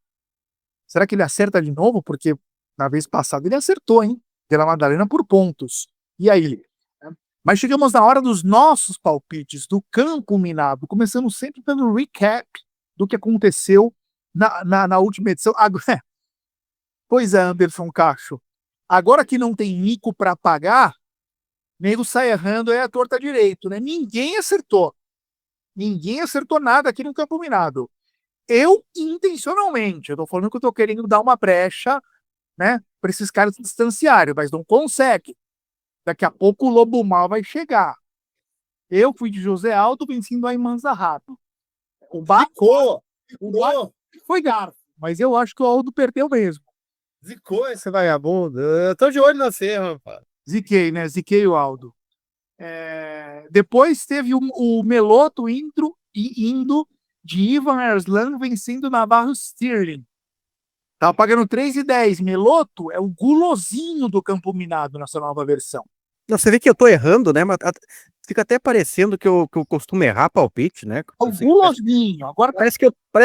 que ele acerta de novo? Porque na vez passada ele acertou, hein? Pela Madalena por pontos. E aí? Mas chegamos na hora dos nossos palpites, do campo minado. Começando sempre pelo recap do que aconteceu na última edição. Agora, pois é, Anderson Cacho. Agora que não tem mico para pagar, nego sai errando a torta direito, né? Ninguém acertou. Ninguém acertou nada aqui no campo minado. Eu, intencionalmente, eu tô falando que eu tô querendo dar uma brecha, né, para esses caras se distanciarem, mas não consegue. Daqui a pouco o Lobo Mal vai chegar. Eu fui de José Aldo vencendo a Imanzarrato. O Zicou! Foi garfo, mas eu acho que o Aldo perdeu mesmo. Zicou esse vagabundo. Eu tô de olho na você, rapaz. Ziquei, né? Ziquei o Aldo. Depois teve o Meloto indo de Ivan Arslan vencendo Navarro Sterling. Tava pagando 3,10. Meloto é o gulosinho do campo minado nessa nova versão. Não, você vê que eu tô errando, né? Mas fica até parecendo que eu costumo errar palpite, né? O gulosinho. Agora parece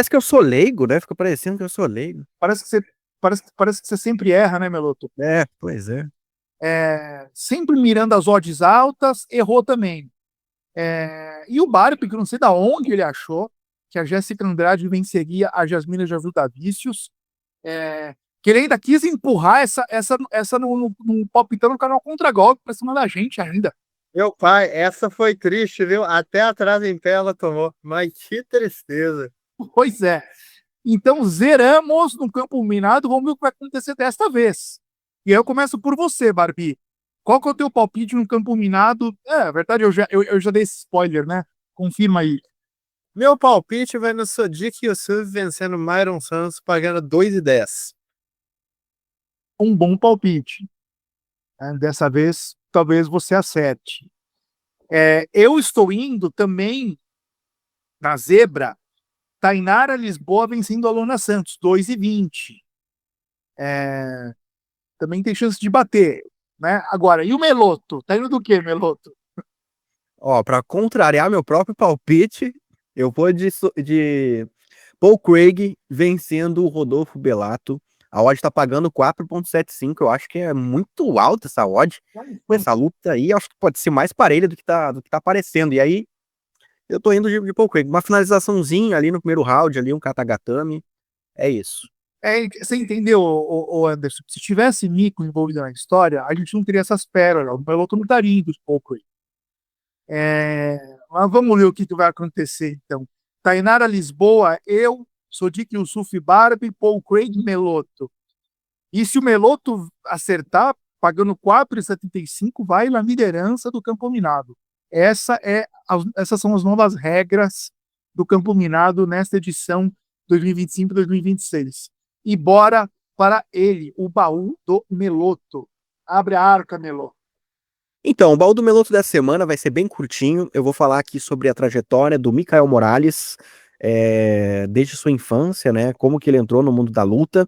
que eu sou leigo, né? Fica parecendo que eu sou leigo. Parece que você sempre erra, né, Meloto? Pois é. Sempre mirando as odds altas, errou também. E o Barpe, que não sei da onde ele achou que a Jéssica Andrade venceria a Jasmina Javildavicius, que ele ainda quis empurrar essa no palpitando no canal Contra-Golpe pra cima da gente ainda. Meu pai, essa foi triste, viu? Até atrás em pé ela tomou. Mas que tristeza. Pois é. Então zeramos no campo minado, vamos ver o que vai acontecer desta vez. E aí eu começo por você, Barbie. Qual que é o teu palpite no campo minado? Na verdade, eu já dei esse spoiler, né? Confirma aí. Meu palpite vai no Sodiq Yusuf vencendo Myron Santos, pagando 2,10. Um bom palpite. Dessa vez, talvez você acerte. Eu estou indo também na zebra. Tainara Lisboa vencendo a Lona Santos, 2,20. Também tem chance de bater, né? Agora, e o Meloto? Tá indo do que, Meloto? Ó, pra contrariar meu próprio palpite, eu vou de Paul Craig vencendo o Rodolfo Bellato. A odd tá pagando 4,75. Eu acho que é muito alta essa odd. Com essa luta aí, acho que pode ser mais parelha do que tá aparecendo. E aí, eu tô indo de Paul Craig. Uma finalizaçãozinha ali no primeiro round, ali, um katagatame. É isso. Você entendeu, Anderson? Se tivesse Nico envolvido na história, a gente não teria essas pérolas. O Meloto não estaria indo de Paul Craig. Mas vamos ver o que vai acontecer, então. Tainara Lisboa, eu, Sodiq Yusuf Barbie, Paul Craig, Meloto. E se o Meloto acertar, pagando 4,75, vai na liderança do campo minado. Essas são as novas regras do Campo Minado nesta edição 2025-2026. E bora para ele, o baú do Meloto. Abre a arca, Meloto. Então, o baú do Meloto dessa semana vai ser bem curtinho. Eu vou falar aqui sobre a trajetória do Micael Morales, desde sua infância, né? Como que ele entrou no mundo da luta,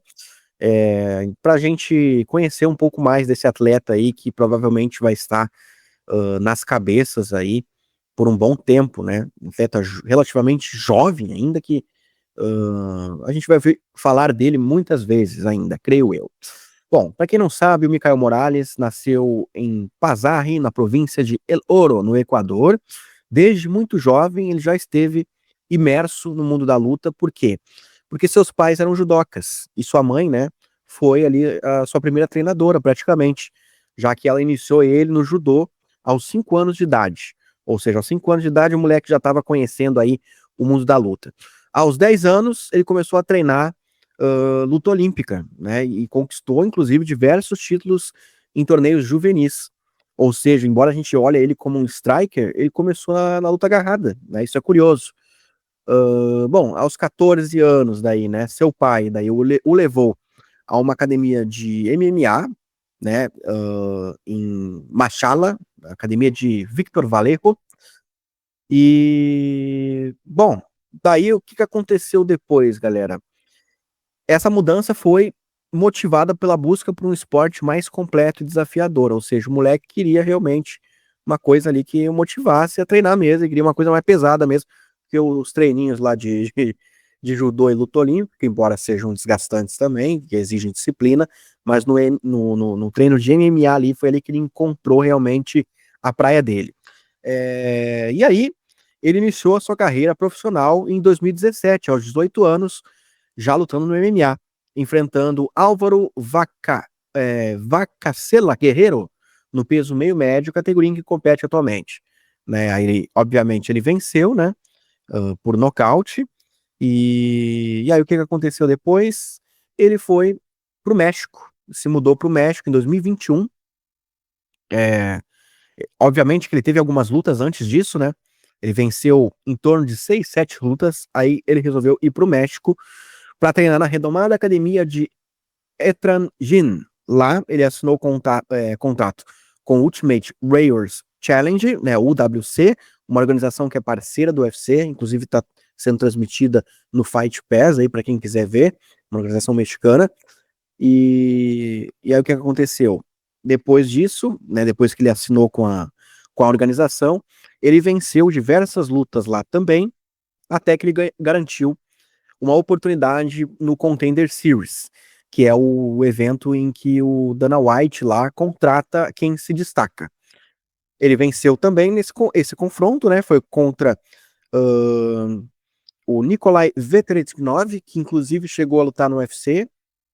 para a gente conhecer um pouco mais desse atleta aí que provavelmente vai estar nas cabeças aí por um bom tempo, né? Um atleta relativamente jovem ainda que a gente vai falar dele muitas vezes ainda, creio eu. Bom, para quem não sabe, o Micael Morales nasceu em Pazarri, na província de El Oro, no Equador. Desde muito jovem, ele já esteve imerso no mundo da luta. Por quê? Porque seus pais eram judocas e sua mãe, né, foi ali a sua primeira treinadora, praticamente, já que ela iniciou ele no judô aos 5 anos de idade. Ou seja, aos 5 anos de idade, o moleque já estava conhecendo aí o mundo da luta. Aos 10 anos, ele começou a treinar luta olímpica, né? E conquistou, inclusive, diversos títulos em torneios juvenis. Ou seja, embora a gente olhe ele como um striker, ele começou na luta agarrada, né? Isso é curioso. Bom, aos 14 anos daí, né? Seu pai daí o levou a uma academia de MMA, né? Em Machala, academia de Victor Vallejo. E bom, daí o que aconteceu depois, galera? Essa mudança foi motivada pela busca por um esporte mais completo e desafiador, ou seja, o moleque queria realmente uma coisa ali que o motivasse a treinar mesmo, ele queria uma coisa mais pesada mesmo, que os treininhos lá de judô e luta olímpica, embora sejam desgastantes também, que exigem disciplina, mas no treino de MMA ali foi ali que ele encontrou realmente a praia dele. E aí, ele iniciou a sua carreira profissional em 2017, aos 18 anos, já lutando no MMA, enfrentando Álvaro Vacacela Guerreiro no peso meio médio, categoria em que compete atualmente. Né, aí, obviamente, ele venceu, né, por nocaute, e aí o que aconteceu depois? Ele foi pro México, se mudou pro México em 2021, obviamente que ele teve algumas lutas antes disso, né, ele venceu em torno de 6, 7 lutas, aí ele resolveu ir pro México para treinar na renomada academia de Etran Gym. Lá ele assinou contrato com o Ultimate Warriors Challenge, né, UWC, uma organização que é parceira do UFC, inclusive está sendo transmitida no Fight Pass aí para quem quiser ver, uma organização mexicana. E aí o que aconteceu? Depois disso, né, depois que ele assinou com a organização, ele venceu diversas lutas lá também, até que ele garantiu uma oportunidade no Contender Series, que é o evento em que o Dana White lá contrata quem se destaca. Ele venceu também esse confronto, né? Foi contra o Nikolai Veteritkov, que inclusive chegou a lutar no UFC,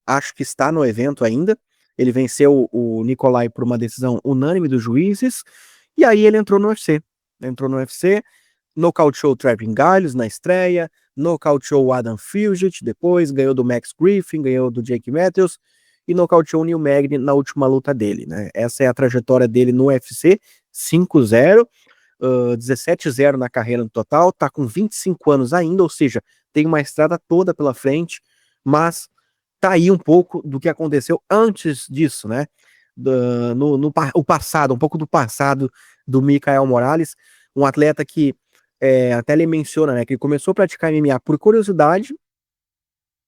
acho que está no evento ainda. Ele venceu o Nikolai por uma decisão unânime dos juízes, e aí ele entrou no UFC. Nocauteou o Trevin Giles na estreia, nocauteou o Adam Fugit depois, ganhou do Max Griffin, ganhou do Jake Matthews e nocauteou o Neil Magny na última luta dele, né? Essa é a trajetória dele no UFC, 5-0, 17-0 na carreira no total, tá com 25 anos ainda, ou seja, tem uma estrada toda pela frente, mas tá aí um pouco do que aconteceu antes disso, né? O passado, um pouco do passado do Micael Morales, um atleta que até ele menciona, né, que ele começou a praticar MMA por curiosidade,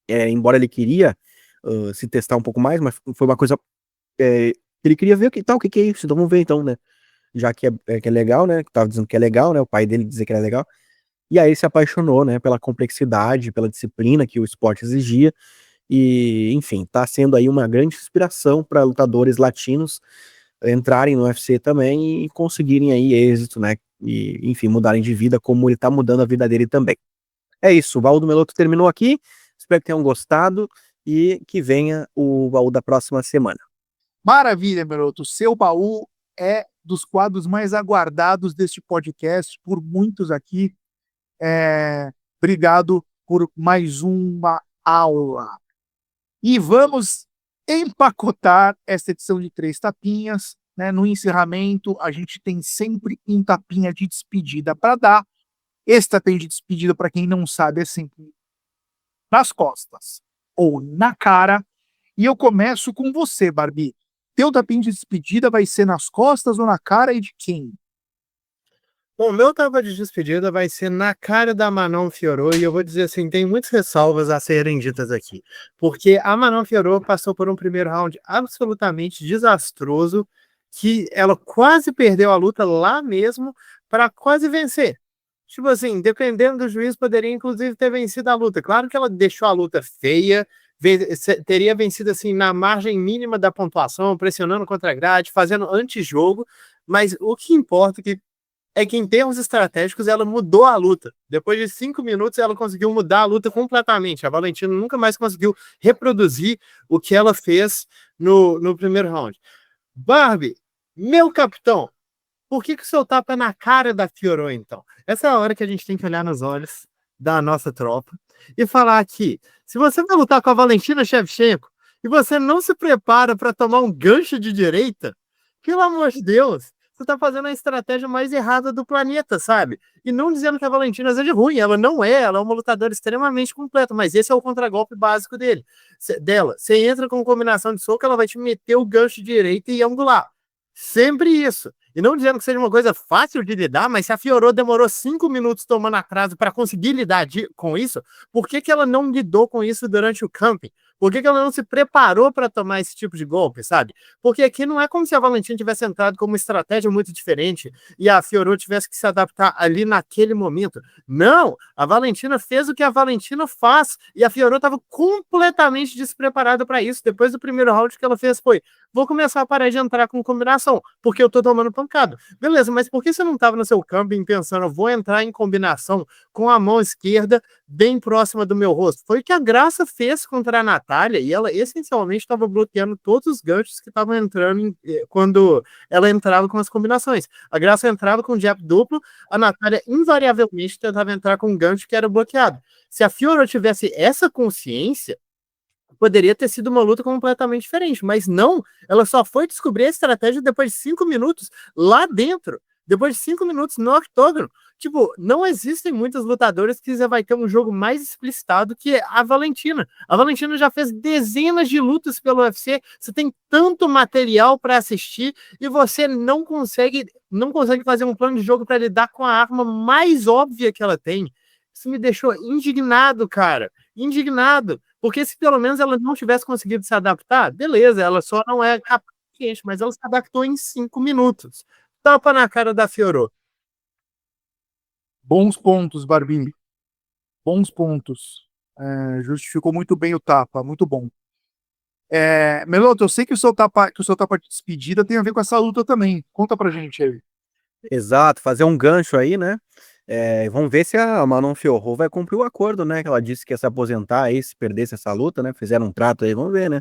embora ele queria se testar um pouco mais, mas foi uma coisa que ele queria ver o que é isso, então vamos ver então, né, já que é legal, né, que tava dizendo que é legal, né, o pai dele dizer que era legal, e aí se apaixonou, né, pela complexidade, pela disciplina que o esporte exigia, e enfim, tá sendo aí uma grande inspiração para lutadores latinos entrarem no UFC também e conseguirem aí êxito, né, e enfim, mudarem de vida como ele tá mudando a vida dele também. É isso, o baú do Meloto terminou aqui, espero que tenham gostado e que venha o baú da próxima semana. Maravilha, Meloto, seu baú é dos quadros mais aguardados deste podcast por muitos aqui. Obrigado por mais uma aula. E vamos empacotar esta edição de 3 tapinhas, né? No encerramento, a gente tem sempre um tapinha de despedida para dar. Esse tapinha de despedida, para quem não sabe, é sempre nas costas ou na cara. E eu começo com você, Barbie. Teu tapinha de despedida vai ser nas costas ou na cara e de quem? Bom, meu tapa de despedida vai ser na cara da Manon Fiorot, e eu vou dizer assim, tem muitas ressalvas a serem ditas aqui, porque a Manon Fiorot passou por um primeiro round absolutamente desastroso, que ela quase perdeu a luta lá mesmo para quase vencer. Tipo assim, dependendo do juiz, poderia inclusive ter vencido a luta. Claro que ela deixou a luta feia, teria vencido assim na margem mínima da pontuação, pressionando contra a grade, fazendo antijogo, mas o que importa é que em termos estratégicos ela mudou a luta. Depois de 5 minutos ela conseguiu mudar a luta completamente. A Valentina nunca mais conseguiu reproduzir o que ela fez no primeiro round. Barbie, meu capitão, por que o seu tapa é na cara da Fiorot, então? Essa é a hora que a gente tem que olhar nos olhos da nossa tropa e falar que, se você vai lutar com a Valentina Shevchenko e você não se prepara para tomar um gancho de direita, pelo amor de Deus, você tá fazendo a estratégia mais errada do planeta, sabe? E não dizendo que a Valentina seja ruim, ela não é, ela é uma lutadora extremamente completa, mas esse é o contragolpe básico dela. Você entra com combinação de soco, ela vai te meter o gancho direito e angular. Sempre isso. E não dizendo que seja uma coisa fácil de lidar, mas se a Fiorot demorou 5 minutos tomando atraso para conseguir lidar com isso, por que ela não lidou com isso durante o camping? Por que ela não se preparou para tomar esse tipo de golpe, sabe? Porque aqui não é como se a Valentina tivesse entrado com uma estratégia muito diferente e a Fiorot tivesse que se adaptar ali naquele momento. Não! A Valentina fez o que a Valentina faz e a Fiorot estava completamente despreparada para isso. Depois do primeiro round que ela fez foi: vou começar a parar de entrar com combinação, porque eu tô tomando pancada. Beleza, mas por que você não estava no seu camping pensando, vou entrar em combinação com a mão esquerda bem próxima do meu rosto? Foi o que a Graça fez contra a Natália, e ela essencialmente estava bloqueando todos os ganchos que estavam entrando quando ela entrava com as combinações. A Graça entrava com jab duplo, a Natália invariavelmente tentava entrar com um gancho que era bloqueado. Se a Fiora tivesse essa consciência, poderia ter sido uma luta completamente diferente, mas não, ela só foi descobrir a estratégia depois de 5 minutos lá dentro, depois de 5 minutos no octógono. Tipo, não existem muitas lutadoras que você vai ter um jogo mais explicitado que a Valentina. A Valentina já fez dezenas de lutas pelo UFC, você tem tanto material para assistir e você não consegue fazer um plano de jogo para lidar com a arma mais óbvia que ela tem. Isso me deixou indignado, cara. Indignado. Porque se pelo menos ela não tivesse conseguido se adaptar, beleza, ela só não é capaz, mas ela se adaptou em 5 minutos. Tapa na cara da Fiorot. Bons pontos, Barbie. Bons pontos. Justificou muito bem o tapa, muito bom. Meloto, eu sei que o seu tapa de despedida tem a ver com essa luta também. Conta pra gente aí. Exato, fazer um gancho aí, né? Vamos ver se a Manon Fiorot vai cumprir o acordo, né? Que ela disse que ia se aposentar aí, se perdesse essa luta, né? Fizeram um trato aí, vamos ver, né?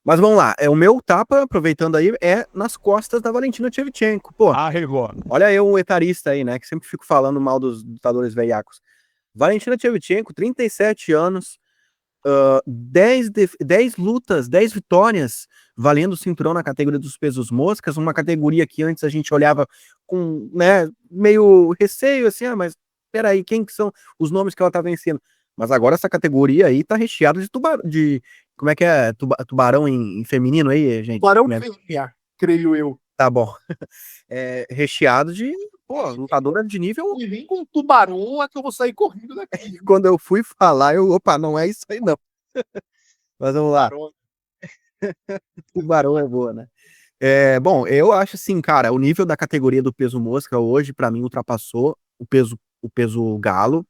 Mas vamos lá, o meu tapa, aproveitando aí, é nas costas da Valentina Shevchenko. Pô, olha eu, o etarista aí, né? Que sempre fico falando mal dos lutadores veiacos. Valentina Shevchenko, 37 anos, 10 lutas, 10 vitórias, valendo o cinturão na categoria dos pesos moscas, uma categoria que antes a gente olhava com, né, meio receio, assim, mas peraí, quem que são os nomes que ela tá vencendo? Mas agora essa categoria aí tá recheada de como é que é? Tubarão em feminino aí, gente? Tubarão Né? fêmea, creio eu. Tá bom. Recheado de, lutadora de nível. E vem com tubarão, é que eu vou sair correndo daqui. Quando eu fui falar, opa, não é isso aí não. Mas vamos lá. Tubarão é boa, né? Bom, eu acho assim, cara, o nível da categoria do peso mosca hoje, pra mim, ultrapassou o peso galo.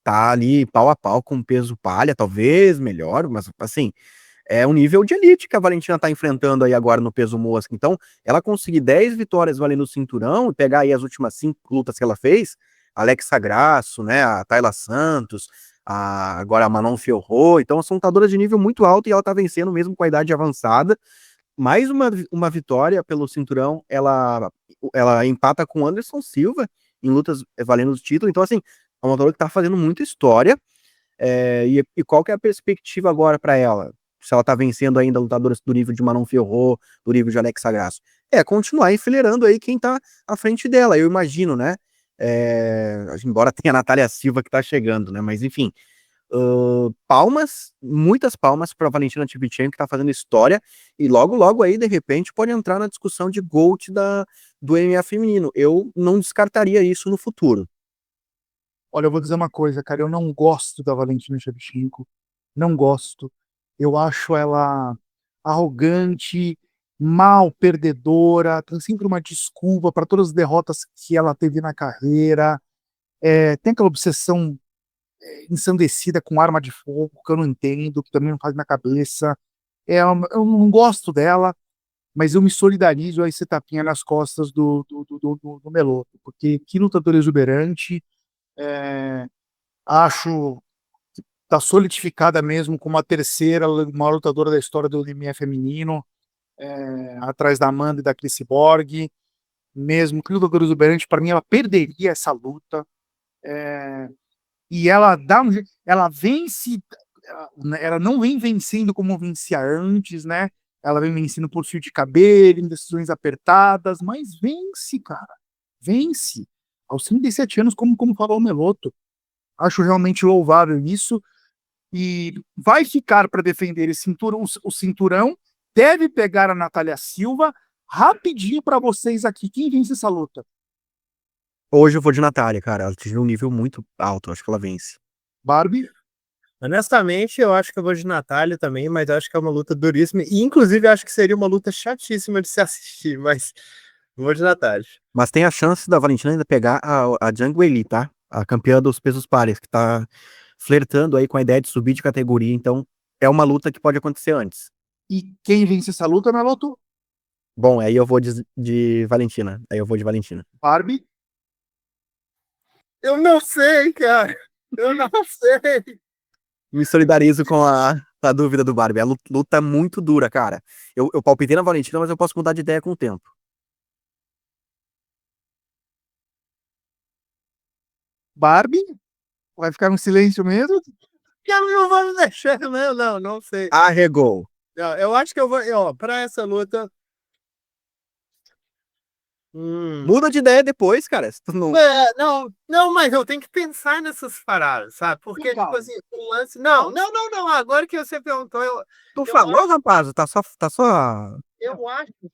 Tá ali pau a pau com o peso palha, talvez melhor, mas assim, é um nível de elite que a Valentina tá enfrentando aí agora no peso mosca. Então, ela conseguir 10 vitórias valendo o cinturão e pegar aí as últimas 5 lutas que ela fez, Alexa Grasso, né, a Tayla Santos, agora a Manon Fiorot, então são lutadoras de nível muito alto e ela tá vencendo mesmo com a idade avançada. Mais uma vitória pelo cinturão, ela empata com Anderson Silva em lutas valendo o título. Então, assim, é uma lutadora que tá fazendo muita história. E qual que é a perspectiva agora para ela? Se ela tá vencendo ainda lutadoras do nível de Manon Fiorot, do nível de Alexa Grasso. Continuar enfileirando aí quem tá à frente dela. Eu imagino, né? Embora tenha a Natália Silva que tá chegando, né? Mas enfim, palmas, muitas palmas para Valentina Shevchenko, que tá fazendo história, e logo aí, de repente, pode entrar na discussão de GOAT do MMA feminino. Eu não descartaria isso no futuro. Olha, eu vou dizer uma coisa, cara, eu não gosto da Valentina Shevchenko, não gosto. Eu acho ela arrogante, mal perdedora, tem sempre uma desculpa para todas as derrotas que ela teve na carreira. Tem aquela obsessão ensandecida com arma de fogo, que eu não entendo, que também não faz na cabeça. Eu não gosto dela, mas eu me solidarizo a esse tapinha nas costas do Meloto, porque que lutador exuberante. é, Acho que está solidificada mesmo como a terceira maior lutadora da história do MMA feminino, atrás da Amanda e da Cris Borg. Mesmo que lutadora exuberante, para mim ela perderia essa luta. E ela dá ela vence, ela não vem vencendo como vencia antes, né? Ela vem vencendo por fio de cabelo, em decisões apertadas, mas vence, cara. Vence. Aos 37 anos, como falou o Meloto. Acho realmente louvável isso. E vai ficar para defender esse cinturão, o cinturão. Deve pegar a Natália Silva. Rapidinho para vocês aqui. Quem vence essa luta? Hoje eu vou de Natália, cara. Ela atingiu um nível muito alto, acho que ela vence. Barbie? Honestamente, eu acho que eu vou de Natália também, mas eu acho que é uma luta duríssima. E, inclusive, eu acho que seria uma luta chatíssima de se assistir, mas vou de Natália. Mas tem a chance da Valentina ainda pegar a Zhang Weili, tá? A campeã dos pesos pares, que tá flertando aí com a ideia de subir de categoria, então é uma luta que pode acontecer antes. E quem vence essa luta, Meloto? Bom, aí eu vou de Valentina. Aí eu vou de Valentina. Barbie? Eu não sei, cara. Eu não sei. Me solidarizo com a dúvida do Barbie. A luta é muito dura, cara. Eu palpitei na Valentina, mas eu posso mudar de ideia com o tempo. Barbie? Vai ficar um silêncio mesmo? Eu não vou deixar, não sei. Arregou. Não, eu acho que eu vou, ó, pra essa luta. Muda de ideia depois, cara. Se tu não... Não, mas eu tenho que pensar nessas paradas, sabe? Porque, Legal. tipo assim, o lance. Não. Agora que você perguntou, Tu eu falou, rapaz? Tá só... eu acho que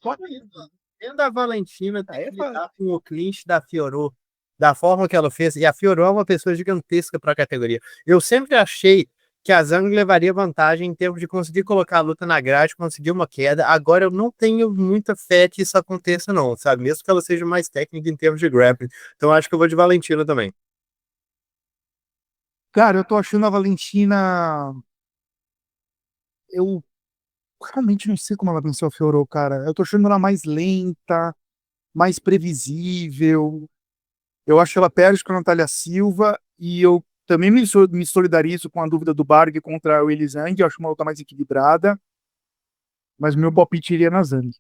dentro da Valentina tem que lidar com o clinch da Fiorot, da forma que ela fez. E a Fiorot é uma pessoa gigantesca para a categoria. Eu sempre achei que a Zhang levaria vantagem em termos de conseguir colocar a luta na grade, conseguir uma queda. Agora eu não tenho muita fé que isso aconteça, não, sabe? Mesmo que ela seja mais técnica em termos de grappling. Então eu acho que eu vou de Valentina também. Cara, eu tô achando a Valentina. Eu realmente não sei como ela venceu a Fiorot, cara. Eu tô achando ela mais lenta, mais previsível. Eu acho que ela perde com a Natália Silva e eu também me solidarizo com a dúvida do Barg contra o Elisang. Eu acho uma luta mais equilibrada, mas o meu palpite iria na Zang.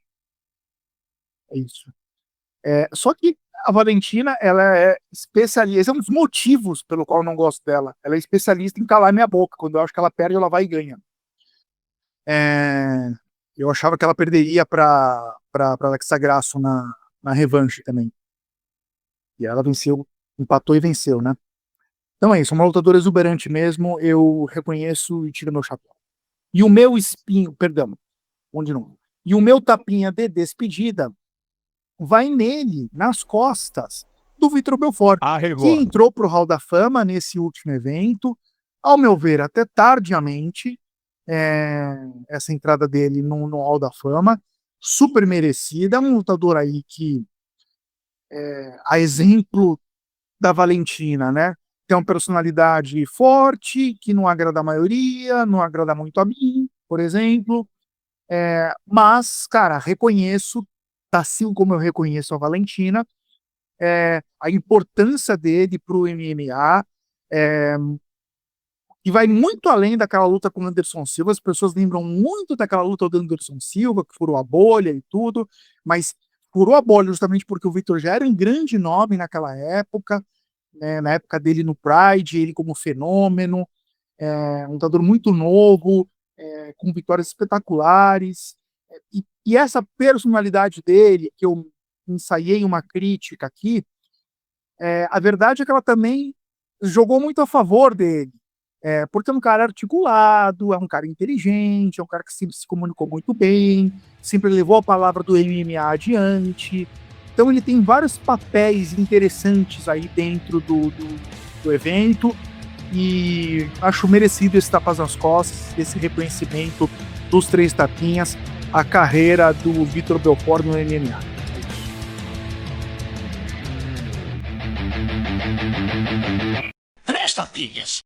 É isso. Só que a Valentina, ela é especialista. Esse é um dos motivos pelo qual eu não gosto dela. Ela é especialista em calar minha boca. Quando eu acho que ela perde, ela vai e ganha. É, eu achava que ela perderia para Alexa Grasso na revanche também. E ela venceu, empatou e venceu, né? Então é isso, uma lutadora exuberante mesmo, eu reconheço e tiro meu chapéu. E o meu espinho, perdão, onde não? E o meu tapinha de despedida vai nele, nas costas do Vitor Belfort, que Arregou. entrou pro Hall da Fama nesse último evento, ao meu ver, até tardiamente, essa entrada dele no Hall da Fama, super merecida, um lutador aí que, a exemplo da Valentina, né? Tem uma personalidade forte, que não agrada a maioria, não agrada muito a mim, por exemplo. Mas, cara, reconheço, assim como eu reconheço a Valentina, a importância dele para o MMA, e vai muito além daquela luta com o Anderson Silva. As pessoas lembram muito daquela luta do Anderson Silva, que furou a bolha e tudo, mas furou a bolha justamente porque o Vitor já era um grande nome naquela época, né, na época dele no Pride, ele como fenômeno, um lutador muito novo, com vitórias espetaculares, e essa personalidade dele, que eu ensaiei uma crítica aqui, A verdade é que ela também jogou muito a favor dele. Porque é um cara articulado, é um cara inteligente, é um cara que sempre se comunicou muito bem, sempre levou a palavra do MMA adiante. Então ele tem vários papéis interessantes aí dentro do evento e acho merecido esse tapas nas costas, esse reconhecimento dos 3 tapinhas, a carreira do Vitor Belfort no MMA. Três tapinhas.